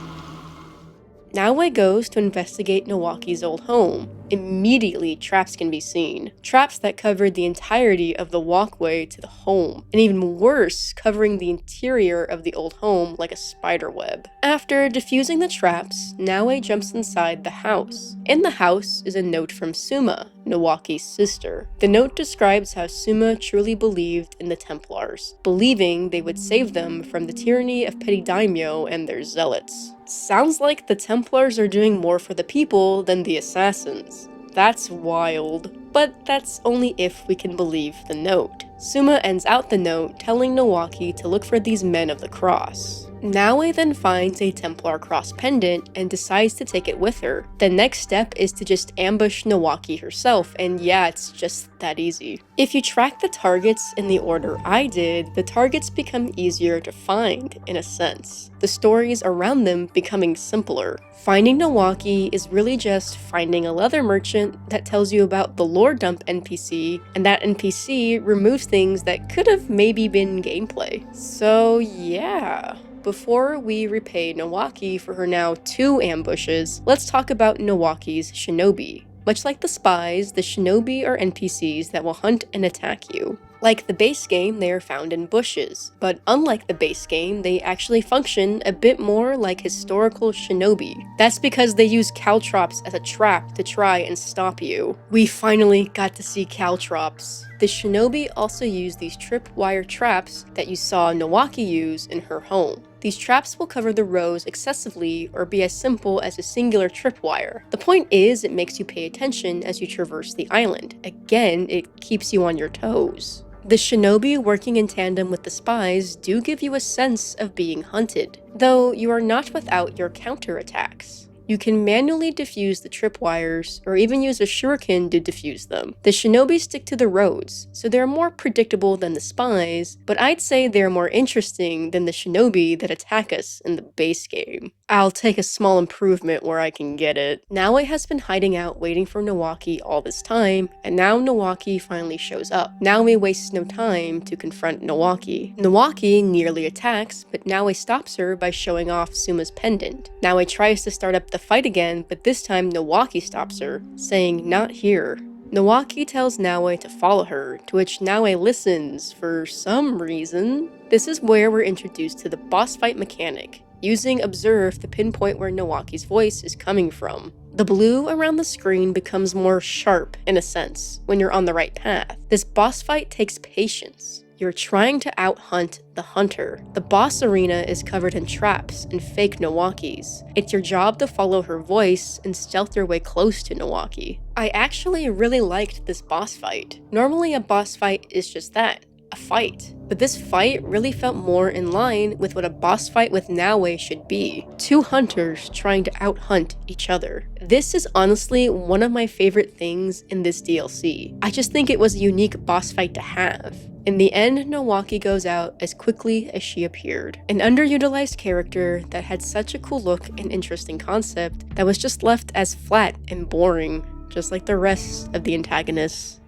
Naoe goes to investigate Nowaki's old home. Immediately, traps can be seen. Traps that covered the entirety of the walkway to the home, and even worse, covering the interior of the old home like a spider web. After defusing the traps, Naoe jumps inside the house. In the house is a note from Suma, Nowaki's sister. The note describes how Suma truly believed in the Templars, believing they would save them from the tyranny of petty daimyo and their zealots. Sounds like the Templars are doing more for the people than the assassins. That's wild. But that's only if we can believe the note. Suma ends out the note telling Nowaki to look for these men of the cross. Naoe then finds a Templar cross pendant and decides to take it with her. The next step is to just ambush Nowaki herself, and yeah, it's just that easy. If you track the targets in the order I did, the targets become easier to find, in a sense. The stories around them becoming simpler. Finding Nowaki is really just finding a leather merchant that tells you about the lore dump NPC, and that NPC removes things that could have maybe been gameplay. So yeah. Before we repay Nowaki for her now 2 ambushes, let's talk about Nowaki's shinobi. Much like the spies, the shinobi are NPCs that will hunt and attack you. Like the base game, they are found in bushes, but unlike the base game, they actually function a bit more like historical shinobi. That's because they use caltrops as a trap to try and stop you. We finally got to see caltrops. The shinobi also use these tripwire traps that you saw Nowaki use in her home. These traps will cover the rows excessively or be as simple as a singular tripwire. The point is, it makes you pay attention as you traverse the island. Again, it keeps you on your toes. The shinobi working in tandem with the spies do give you a sense of being hunted, though you are not without your counterattacks. You can manually defuse the tripwires, or even use a shuriken to defuse them. The shinobi stick to the roads, so they're more predictable than the spies, but I'd say they're more interesting than the shinobi that attack us in the base game. I'll take a small improvement where I can get it. Naoe has been hiding out waiting for Nowaki all this time, and now Nowaki finally shows up. Naoe wastes no time to confront Nowaki. Nowaki nearly attacks, but Naoe stops her by showing off Suma's pendant. Naoe tries to start up the fight again, but this time Nowaki stops her, saying, "Not here." Nowaki tells Naoe to follow her, to which Naoe listens for some reason. This is where we're introduced to the boss fight mechanic, using Observe to pinpoint where Nowaki's voice is coming from. The blue around the screen becomes more sharp, in a sense, when you're on the right path. This boss fight takes patience. You're trying to out-hunt the hunter. The boss arena is covered in traps and fake Nowakis. It's your job to follow her voice and stealth your way close to Nowaki. I actually really liked this boss fight. Normally a boss fight is just that, a fight. But this fight really felt more in line with what a boss fight with Naoe should be. 2 hunters trying to out-hunt each other. This is honestly one of my favorite things in this DLC. I just think it was a unique boss fight to have. In the end, Nowaki goes out as quickly as she appeared. An underutilized character that had such a cool look and interesting concept that was just left as flat and boring, just like the rest of the antagonists.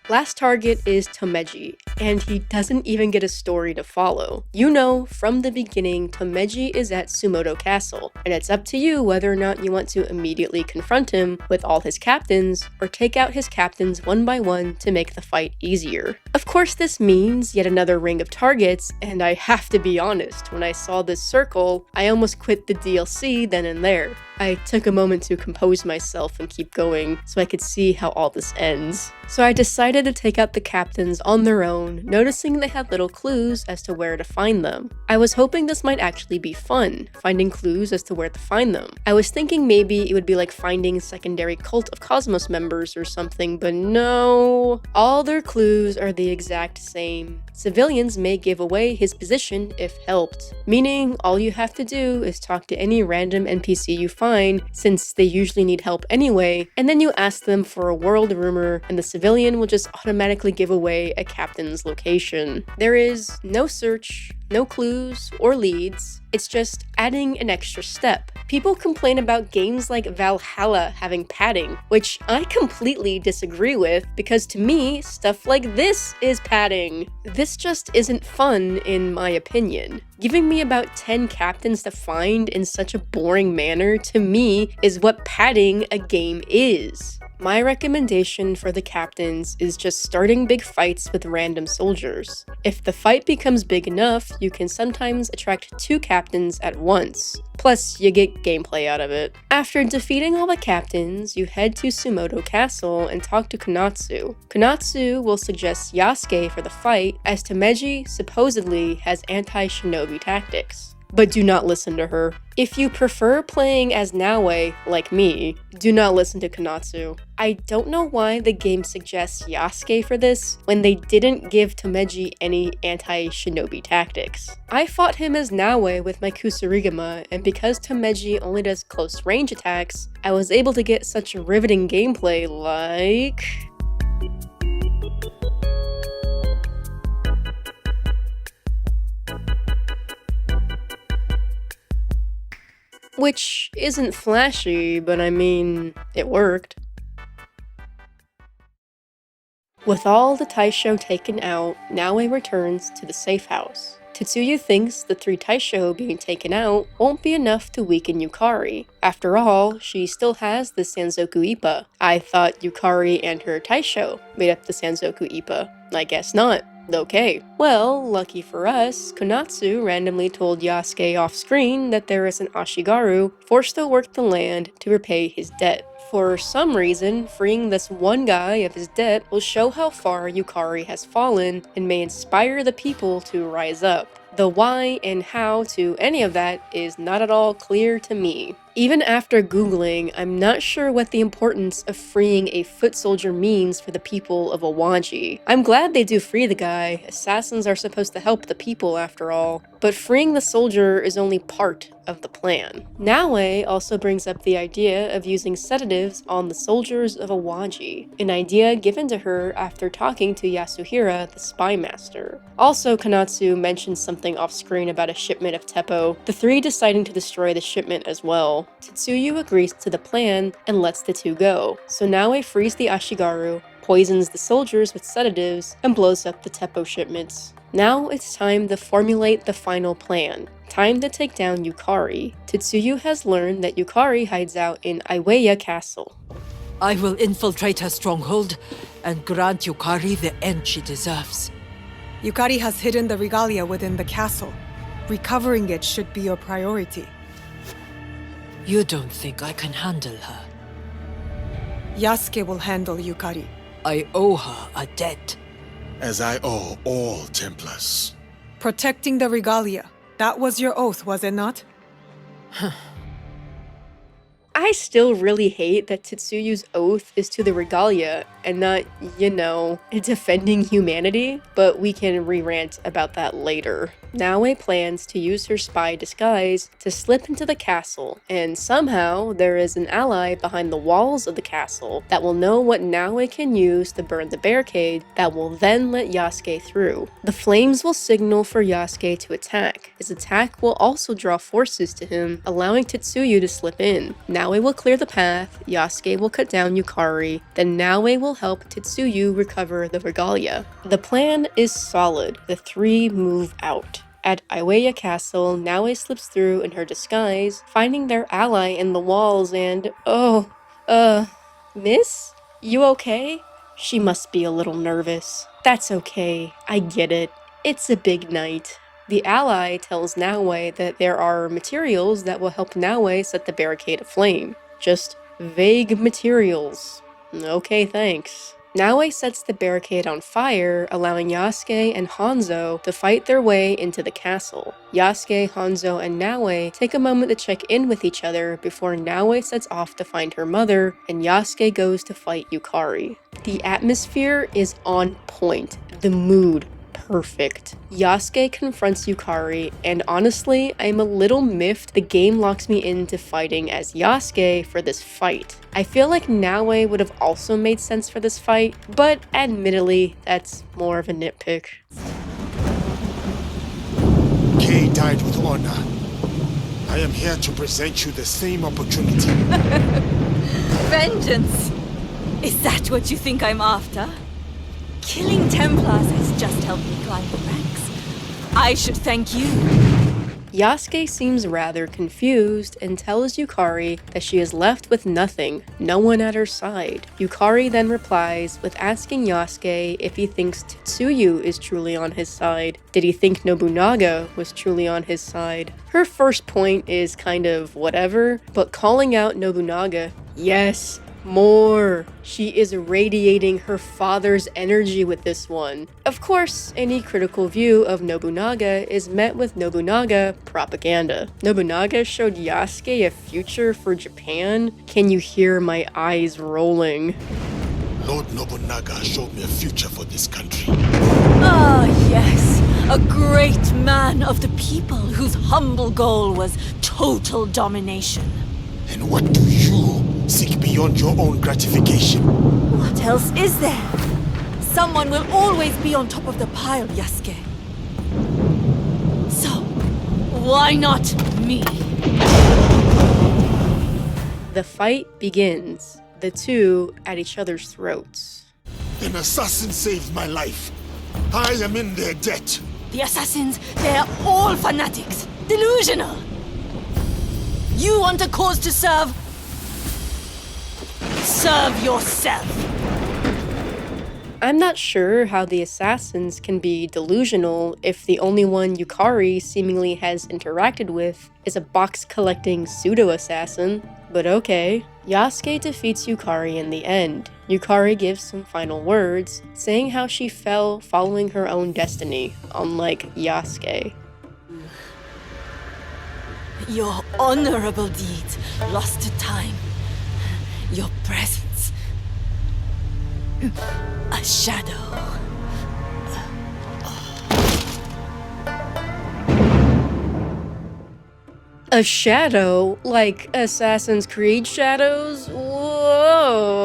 Last target is Tomeji, and he doesn't even get a story to follow. You know, from the beginning, Tomeji is at Sumoto Castle, and it's up to you whether or not you want to immediately confront him with all his captains, or take out his captains one by one to make the fight easier. Of course, this means yet another ring of targets, and I have to be honest, when I saw this circle, I almost quit the DLC then and there. I took a moment to compose myself and keep going so I could see how all this ends. So I decided to take out the captains on their own phone, noticing they had little clues as to where to find them. I was hoping this might actually be fun, finding clues as to where to find them. I was thinking maybe it would be like finding secondary Cult of Cosmos members or something, but no. All their clues are the exact same. Civilians may give away his position if helped, meaning all you have to do is talk to any random NPC you find, since they usually need help anyway, and then you ask them for a world rumor and the civilian will just automatically give away a captain's location. There is no search, no clues or leads, it's just adding an extra step. People complain about games like Valhalla having padding, which I completely disagree with, because to me, stuff like this is padding. This just isn't fun in my opinion. Giving me about 10 captains to find in such a boring manner, to me, is what padding a game is. My recommendation for the captains is just starting big fights with random soldiers. If the fight becomes big enough, you can sometimes attract 2 captains at once. Plus, you get gameplay out of it. After defeating all the captains, you head to Sumoto Castle and talk to Konatsu. Konatsu will suggest Yasuke for the fight, as Tomeji supposedly has anti-shinobi tactics. But do not listen to her. If you prefer playing as Naoe, like me, do not listen to Konatsu. I don't know why the game suggests Yasuke for this, when they didn't give Tomeji any anti-shinobi tactics. I fought him as Naoe with my Kusarigama, and because Tomeji only does close range attacks, I was able to get such riveting gameplay like... Which isn't flashy, but I mean, it worked. With all the Taisho taken out, Naoe returns to the safe house. Tetsuya thinks the 3 Taisho being taken out won't be enough to weaken Yukari. After all, she still has the Sanzoku Ippa. I thought Yukari and her Taisho made up the Sanzoku Ippa. I guess not. Okay. Well, lucky for us, Konatsu randomly told Yasuke off-screen that there is an Ashigaru forced to work the land to repay his debt. For some reason, freeing this one guy of his debt will show how far Yukari has fallen and may inspire the people to rise up. The why and how to any of that is not at all clear to me. Even after Googling, I'm not sure what the importance of freeing a foot soldier means for the people of Awaji. I'm glad they do free the guy, assassins are supposed to help the people after all, but freeing the soldier is only part of the plan. Naoe also brings up the idea of using sedatives on the soldiers of Awaji, an idea given to her after talking to Yasuhira, the spymaster. Also, Konatsu mentions something off-screen about a shipment of Teppo, the 3 deciding to destroy the shipment as well. Tetsuya agrees to the plan and lets the 2 go, so Naoe frees the Ashigaru, poisons the soldiers with sedatives, and blows up the Teppo shipments. Now it's time to formulate the final plan. Time to take down Yukari. Tetsuya has learned that Yukari hides out in Iwaya Castle. I will infiltrate her stronghold and grant Yukari the end she deserves. Yukari has hidden the regalia within the castle. Recovering it should be your priority. You don't think I can handle her? Yasuke will handle Yukari. I owe her a debt. As I owe all Templars. Protecting the regalia. That was your oath, was it not? I still really hate that Tetsuya's oath is to the regalia and not, you know, defending humanity, but we can re-rant about that later. Naoe plans to use her spy disguise to slip into the castle, and somehow there is an ally behind the walls of the castle that will know what Naoe can use to burn the barricade that will then let Yasuke through. The flames will signal for Yasuke to attack. His attack will also draw forces to him, allowing Tetsuya to slip in. Naoe will clear the path, Yasuke will cut down Yukari, then Naoe will help Tetsuya recover the regalia. The plan is solid. The 3 move out. At Iwaya Castle, Naoe slips through in her disguise, finding their ally in the walls and, miss? You okay? She must be a little nervous. That's okay, I get it. It's a big night. The ally tells Naoe that there are materials that will help Naoe set the barricade aflame. Just vague materials. Okay, thanks. Naoe sets the barricade on fire, allowing Yasuke and Hanzo to fight their way into the castle. Yasuke, Hanzo, and Naoe take a moment to check in with each other before Naoe sets off to find her mother, and Yasuke goes to fight Yukari. The atmosphere is on point. The mood, perfect. Yasuke confronts Yukari, and honestly, I'm a little miffed the game locks me into fighting as Yasuke for this fight. I feel like Naoe would have also made sense for this fight, but admittedly, that's more of a nitpick. Kay died with honor. I am here to present you the same opportunity. Vengeance! Is that what you think I'm after? Killing Templars has just helped me climb the ranks. I should thank you. Yasuke seems rather confused and tells Yukari that she is left with nothing, no one at her side. Yukari then replies with asking Yasuke if he thinks Tetsuyu is truly on his side. Did he think Nobunaga was truly on his side? Her first point is kind of whatever, but calling out Nobunaga, yes, more. She is radiating her father's energy with this one. Of course, any critical view of Nobunaga is met with Nobunaga propaganda. Nobunaga showed Yasuke a future for Japan. Can you hear my eyes rolling? Lord Nobunaga showed me a future for this country. Ah, yes. A great man of the people whose humble goal was total domination. And what do you seek beyond your own gratification? What else is there? Someone will always be on top of the pile, Yasuke. So, why not me? The fight begins, the two at each other's throats. An assassin saved my life. I am in their debt. The assassins, they're all fanatics. Delusional. You want a cause to serve? Serve yourself. I'm not sure how the assassins can be delusional if the only one Yukari seemingly has interacted with is a box-collecting pseudo-assassin, but okay. Yasuke defeats Yukari in the end. Yukari gives some final words, saying how she fell following her own destiny, unlike Yasuke. Your honorable deeds lost to time. Your presence. A shadow. A shadow? Like Assassin's Creed shadows? Whoa.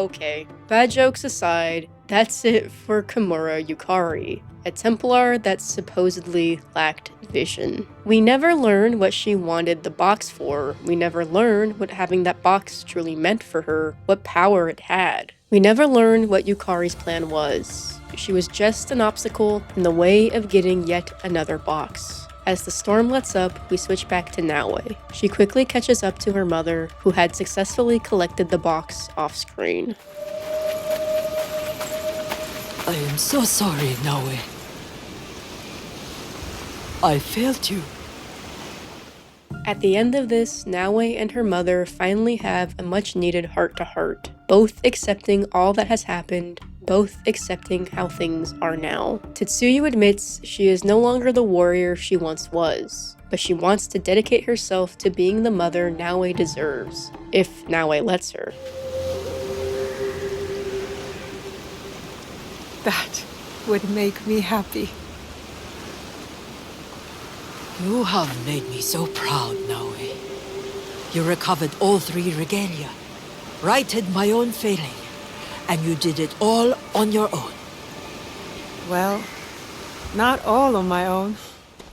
Okay. Bad jokes aside, that's it for Kimura Yukari, a Templar that supposedly lacked vision. We never learn what she wanted the box for. We never learn what having that box truly meant for her, what power it had. We never learn what Yukari's plan was. She was just an obstacle in the way of getting yet another box. As the storm lets up, we switch back to Naoe. She quickly catches up to her mother, who had successfully collected the box off-screen. I am so sorry, Naoe. I failed you. At the end of this, Naoe and her mother finally have a much-needed heart-to-heart, both accepting all that has happened, both accepting how things are now. Tetsuyu admits she is no longer the warrior she once was, but she wants to dedicate herself to being the mother Naoe deserves, if Naoe lets her. That would make me happy. You have made me so proud, Naoe. You recovered all 3 regalia, righted my own failing, and you did it all on your own. Well, not all on my own.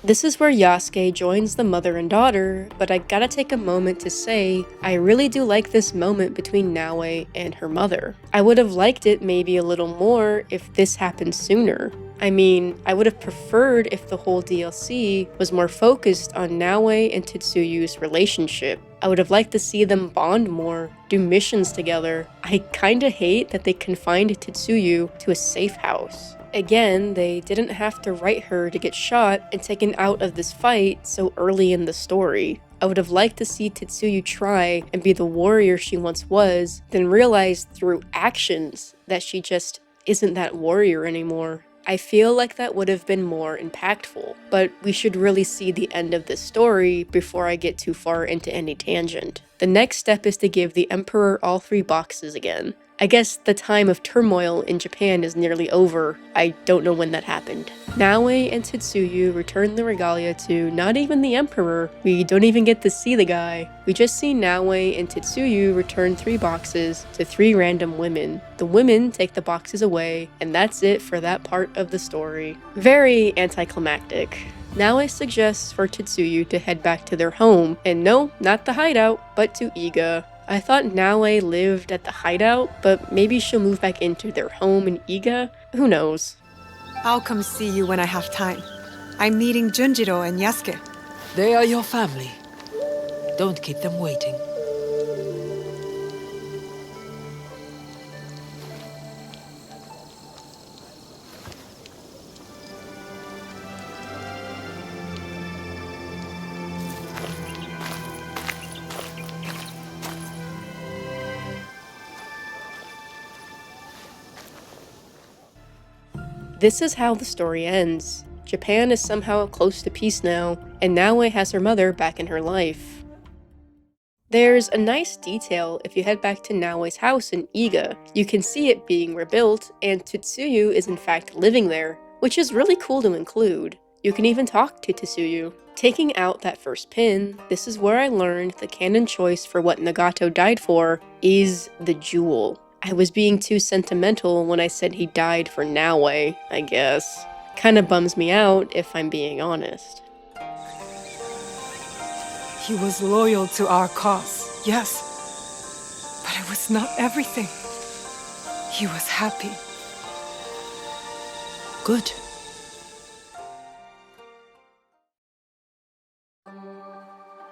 This is where Yasuke joins the mother and daughter, but I gotta take a moment to say, I really do like this moment between Naoe and her mother. I would have liked it maybe a little more if this happened sooner. I mean, I would have preferred if the whole DLC was more focused on Naoe and Tetsuyu's relationship. I would have liked to see them bond more, do missions together. I kinda hate that they confined Tetsuyu to a safe house. Again, they didn't have to write her to get shot and taken out of this fight so early in the story. I would have liked to see Tetsuyu try and be the warrior she once was, then realize through actions that she just isn't that warrior anymore. I feel like that would have been more impactful, but we should really see the end of this story before I get too far into any tangent. The next step is to give the Emperor all 3 boxes again. I guess the time of turmoil in Japan is nearly over. I don't know when that happened. Naoe and Tetsuyu return the regalia to not even the Emperor. We don't even get to see the guy. We just see Naoe and Tetsuyu return 3 boxes to 3 random women. The women take the boxes away, and that's it for that part of the story. Very anticlimactic. Naoe suggests for Tetsuyu to head back to their home, and no, not the hideout, but to Iga. I thought Naoe lived at the hideout, but maybe she'll move back into their home in Iga? Who knows? I'll come see you when I have time. I'm meeting Junjiro and Yasuke. They are your family. Don't keep them waiting. This is how the story ends. Japan is somehow close to peace now, and Naoe has her mother back in her life. There's a nice detail if you head back to Naoe's house in Iga. You can see it being rebuilt, and Tetsuyu is in fact living there, which is really cool to include. You can even talk to Tetsuyu. Taking out that first pin, this is where I learned the canon choice for what Nagato died for is the jewel. I was being too sentimental when I said he died for Naoe, I guess. Kinda bums me out if I'm being honest. He was loyal to our cause, yes. But it was not everything. He was happy. Good.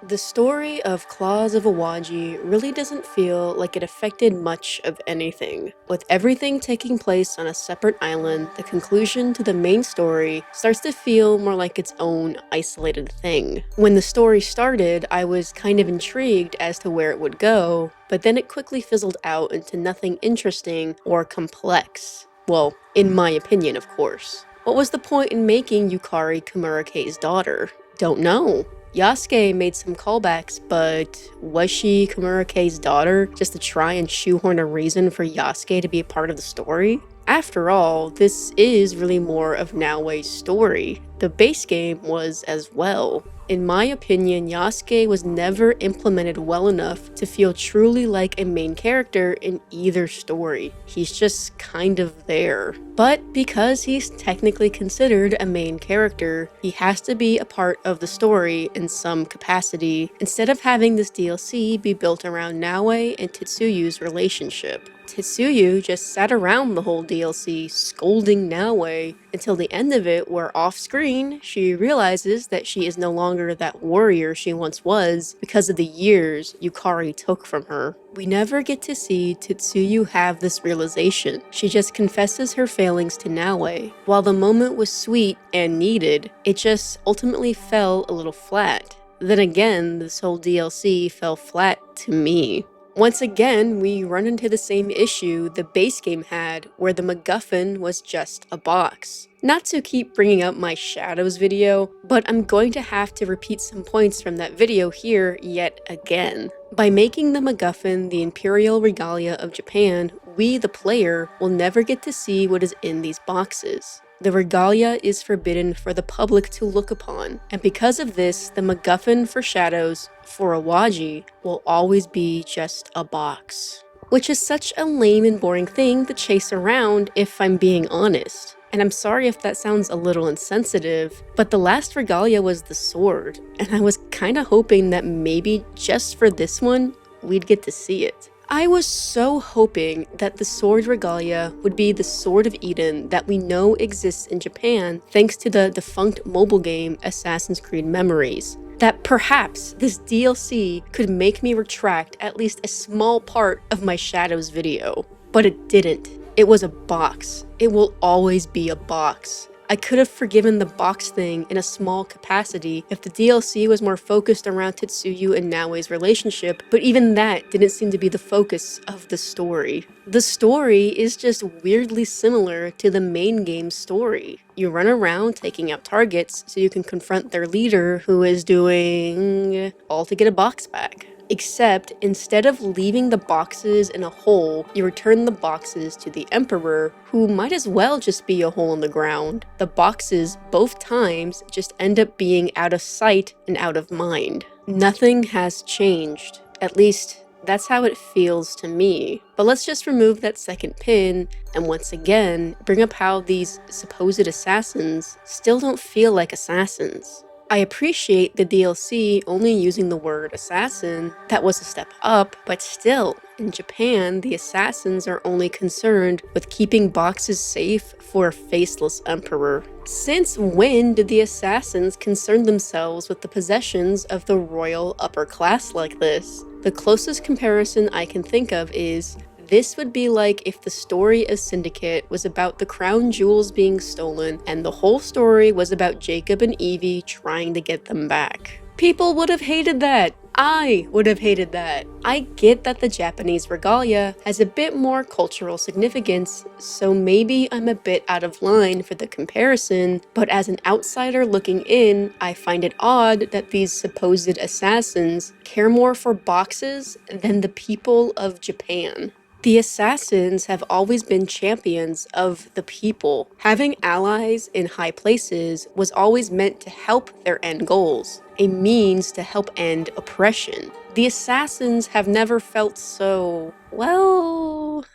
The story of Claws of Awaji really doesn't feel like it affected much of anything. With everything taking place on a separate island, the conclusion to the main story starts to feel more like its own isolated thing. When the story started, I was kind of intrigued as to where it would go, but then it quickly fizzled out into nothing interesting or complex. Well, in my opinion, of course. What was the point in making Yukari Kumurake's daughter? Don't know. Yasuke made some callbacks, but was she Kumurake's daughter just to try and shoehorn a reason for Yasuke to be a part of the story? After all, this is really more of Naoe's story. The base game was as well. In my opinion, Yasuke was never implemented well enough to feel truly like a main character in either story. He's just kind of there. But because he's technically considered a main character, he has to be a part of the story in some capacity, instead of having this DLC be built around Naoe and Tetsuyu's relationship. Tetsuyu just sat around the whole DLC scolding Naoe until the end of it, where off-screen, she realizes that she is no longer that warrior she once was because of the years Yukari took from her. We never get to see Tetsuyu have this realization. She just confesses her failings to Naoe. While the moment was sweet and needed, it just ultimately fell a little flat. Then again, this whole DLC fell flat to me. Once again, we run into the same issue the base game had, where the MacGuffin was just a box. Not to keep bringing up my Shadows video, but I'm going to have to repeat some points from that video here yet again. By making the MacGuffin the Imperial Regalia of Japan, we, the player, will never get to see what is in these boxes. The regalia is forbidden for the public to look upon, and because of this, the MacGuffin for Shadows, for Awaji, will always be just a box. Which is such a lame and boring thing to chase around, if I'm being honest. And I'm sorry if that sounds a little insensitive, but the last regalia was the sword, and I was kinda hoping that maybe just for this one, we'd get to see it. I was so hoping that the sword regalia would be the Sword of Eden that we know exists in Japan thanks to the defunct mobile game Assassin's Creed Memories. That perhaps this DLC could make me retract at least a small part of my Shadows video. But it didn't. It was a box. It will always be a box. I could have forgiven the box thing in a small capacity if the DLC was more focused around Tetsuyu and Naoe's relationship, but even that didn't seem to be the focus of the story. The story is just weirdly similar to the main game's story. You run around taking out targets so you can confront their leader, who is doing all to get a box back. Except, instead of leaving the boxes in a hole, you return the boxes to the Emperor, who might as well just be a hole in the ground. The boxes, both times, just end up being out of sight and out of mind. Nothing has changed. At least, that's how it feels to me. But let's just remove that second pin, and once again, bring up how these supposed assassins still don't feel like assassins. I appreciate the DLC only using the word assassin. That was a step up, but still, in Japan, the assassins are only concerned with keeping boxes safe for a faceless emperor. Since when did the assassins concern themselves with the possessions of the royal upper class like this? The closest comparison I can think of is, this would be like if the story of Syndicate was about the crown jewels being stolen and the whole story was about Jacob and Evie trying to get them back. People would have hated that. I would have hated that. I get that the Japanese regalia has a bit more cultural significance, so maybe I'm a bit out of line for the comparison, but as an outsider looking in, I find it odd that these supposed assassins care more for boxes than the people of Japan. The assassins have always been champions of the people. Having allies in high places was always meant to help their end goals, a means to help end oppression. The assassins have never felt so, well...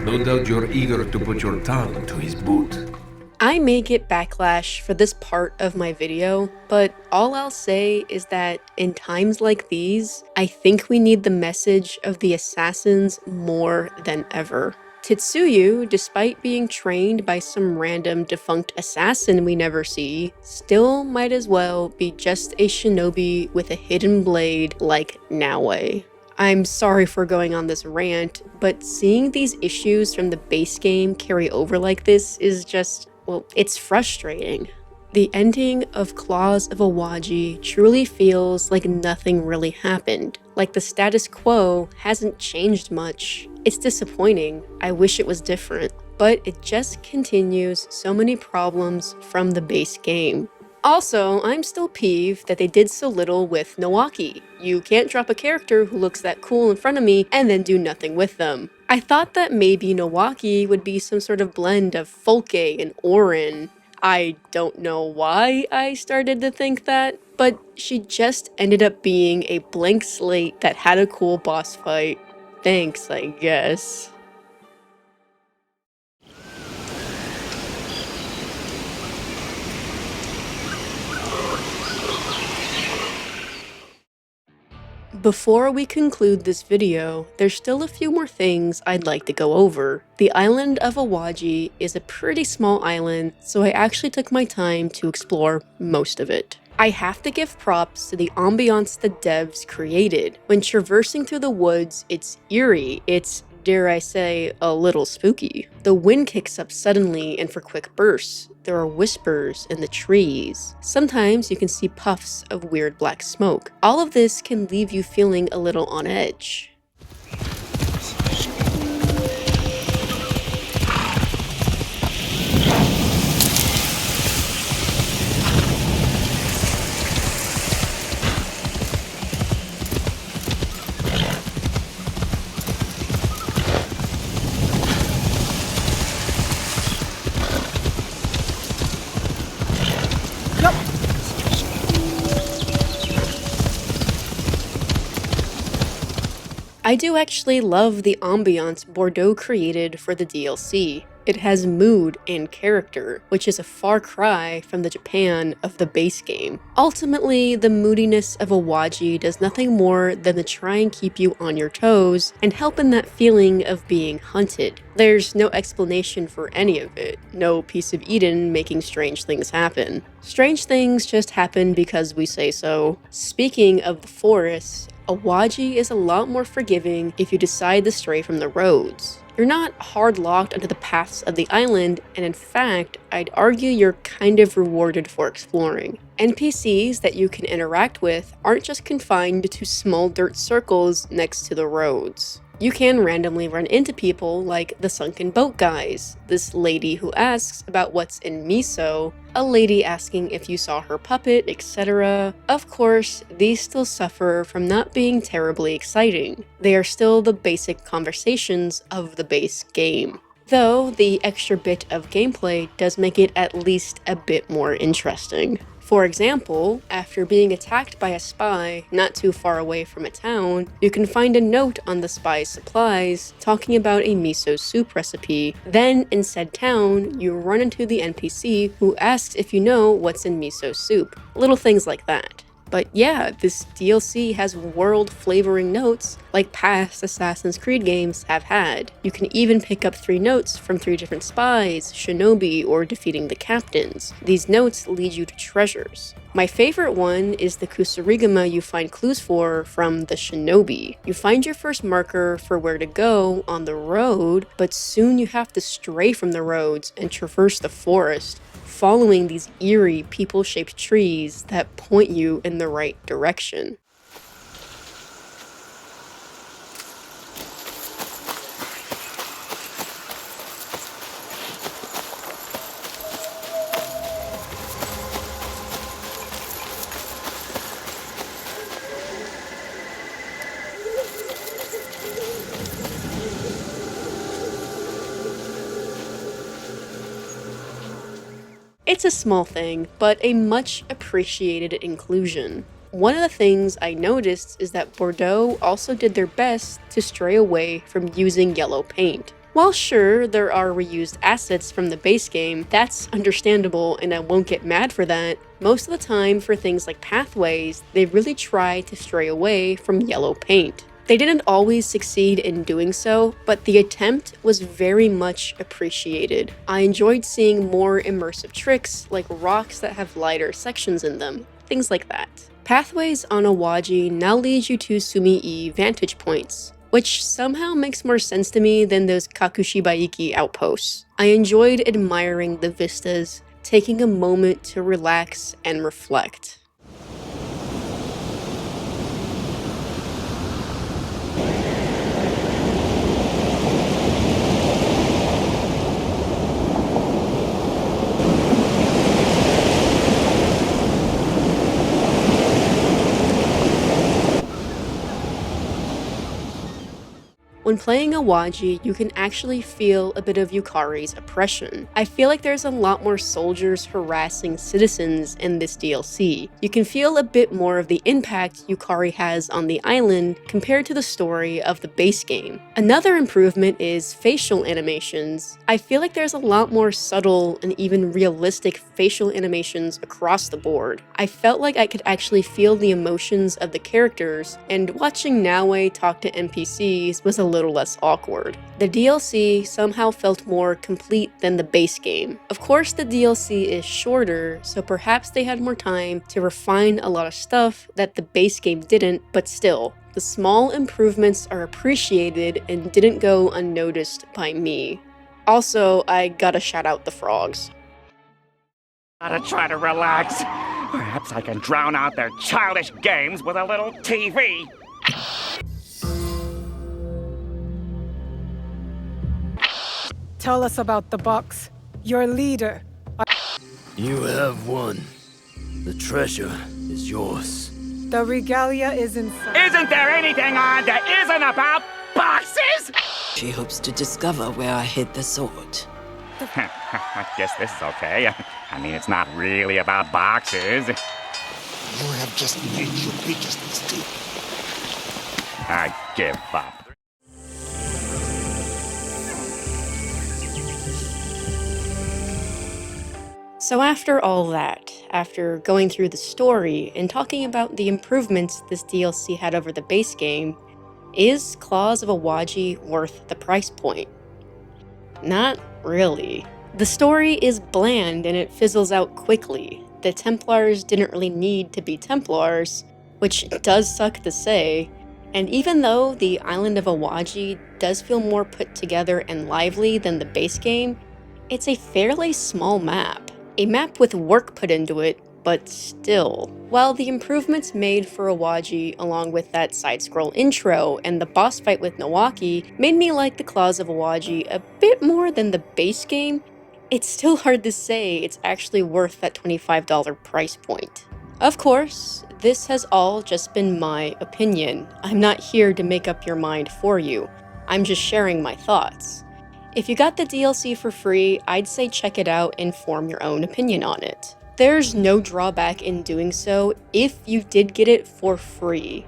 No doubt you're eager to put your tongue to his boot. I may get backlash for this part of my video, but all I'll say is that in times like these, I think we need the message of the assassins more than ever. Tetsuyu, despite being trained by some random defunct assassin we never see, still might as well be just a shinobi with a hidden blade like Naoe. I'm sorry for going on this rant, but seeing these issues from the base game carry over like this is just... well, it's frustrating. The ending of Claws of Awaji truly feels like nothing really happened, like the status quo hasn't changed much. It's disappointing. I wish it was different, but it just continues so many problems from the base game. Also, I'm still peeved that they did so little with Nowaki. You can't drop a character who looks that cool in front of me and then do nothing with them. I thought that maybe Nowaki would be some sort of blend of Folke and Orin. I don't know why I started to think that, but she just ended up being a blank slate that had a cool boss fight. Thanks, I guess. Before we conclude this video, there's still a few more things I'd like to go over. The island of Awaji is a pretty small island, so I actually took my time to explore most of it. I have to give props to the ambiance the devs created. When traversing through the woods, it's eerie, it's, dare I say, a little spooky. The wind kicks up suddenly and for quick bursts. There are whispers in the trees. Sometimes you can see puffs of weird black smoke. All of this can leave you feeling a little on edge. I do actually love the ambiance Bordeaux created for the DLC. It has mood and character, which is a far cry from the Japan of the base game. Ultimately, the moodiness of Awaji does nothing more than to try and keep you on your toes and help in that feeling of being hunted. There's no explanation for any of it, no piece of Eden making strange things happen. Strange things just happen because we say so. Speaking of the forests, Awaji is a lot more forgiving if you decide to stray from the roads. You're not hard locked onto the paths of the island, and in fact, I'd argue you're kind of rewarded for exploring. NPCs that you can interact with aren't just confined to small dirt circles next to the roads. You can randomly run into people like the sunken boat guys, this lady who asks about what's in miso, a lady asking if you saw her puppet, etc. Of course, these still suffer from not being terribly exciting. They are still the basic conversations of the base game. Though the extra bit of gameplay does make it at least a bit more interesting. For example, after being attacked by a spy not too far away from a town, you can find a note on the spy's supplies talking about a miso soup recipe. Then, in said town, you run into the NPC who asks if you know what's in miso soup. Little things like that. But yeah, this DLC has world-flavoring notes like past Assassin's Creed games have had. You can even pick up 3 notes from 3 different spies, shinobi, or defeating the captains. These notes lead you to treasures. My favorite one is the kusarigama you find clues for from the shinobi. You find your first marker for where to go on the road, but soon you have to stray from the roads and traverse the forest, following these eerie people-shaped trees that point you in the right direction. It's a small thing, but a much appreciated inclusion. One of the things I noticed is that Bordeaux also did their best to stray away from using yellow paint. While sure, there are reused assets from the base game, that's understandable and I won't get mad for that. Most of the time for things like pathways, they really try to stray away from yellow paint. They didn't always succeed in doing so, but the attempt was very much appreciated. I enjoyed seeing more immersive tricks, like rocks that have lighter sections in them, things like that. Pathways on Awaji now lead you to Sumii vantage points, which somehow makes more sense to me than those Kakushibaiki outposts. I enjoyed admiring the vistas, taking a moment to relax and reflect. When playing Awaji, you can actually feel a bit of Yukari's oppression. I feel like there's a lot more soldiers harassing citizens in this DLC. You can feel a bit more of the impact Yukari has on the island compared to the story of the base game. Another improvement is facial animations. I feel like there's a lot more subtle and even realistic facial animations across the board. I felt like I could actually feel the emotions of the characters, and watching Naue talk to NPCs was a little less awkward. The DLC somehow felt more complete than the base game. Of course, the DLC is shorter, so perhaps they had more time to refine a lot of stuff that the base game didn't, but still, the small improvements are appreciated and didn't go unnoticed by me. Also, I gotta shout out the frogs. Gotta try to relax. Perhaps I can drown out their childish games with a little TV. Tell us about the box. Your leader. You have won. The treasure is yours. The regalia is inside. Isn't there anything on that isn't about boxes? She hopes to discover where I hid the sword. I guess this is okay. I mean, it's not really about boxes. You have just made your biggest mistake. I give up. So after all that, after going through the story and talking about the improvements this DLC had over the base game, is Claws of Awaji worth the price point? Not really. The story is bland and it fizzles out quickly. The Templars didn't really need to be Templars, which does suck to say, And even though the island of Awaji does feel more put together and lively than the base game, it's a fairly small map. A map with work put into it, but still. While the improvements made for Awaji, along with that side-scroll intro and the boss fight with Nowaki, made me like the Claws of Awaji a bit more than the base game, it's still hard to say it's actually worth that $25 price point. Of course, this has all just been my opinion. I'm not here to make up your mind for you. I'm just sharing my thoughts. If you got the DLC for free, I'd say check it out and form your own opinion on it. There's no drawback in doing so if you did get it for free.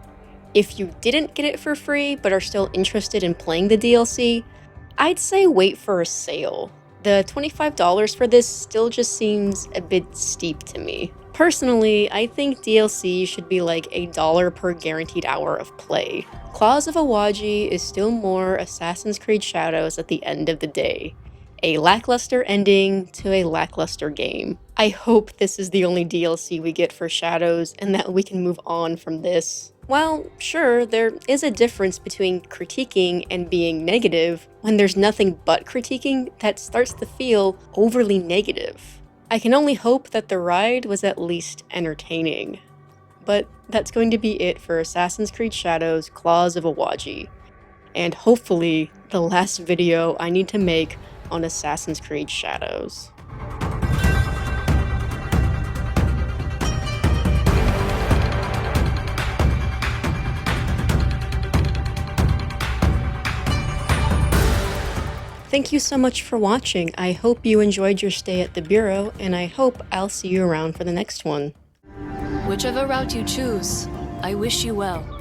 If you didn't get it for free but are still interested in playing the DLC, I'd say wait for a sale. The $25 for this still just seems a bit steep to me. Personally, I think DLC should be like $1 per guaranteed hour of play. Claws of Awaji is still more Assassin's Creed Shadows at the end of the day. A lackluster ending to a lackluster game. I hope this is the only DLC we get for Shadows and that we can move on from this. While, sure, there is a difference between critiquing and being negative, when there's nothing but critiquing, that starts to feel overly negative. I can only hope that the ride was at least entertaining. But that's going to be it for Assassin's Creed Shadows Claws of Awaji. And hopefully, the last video I need to make on Assassin's Creed Shadows. Thank you so much for watching. I hope you enjoyed your stay at the Bureau, and I hope I'll see you around for the next one. Whichever route you choose, I wish you well.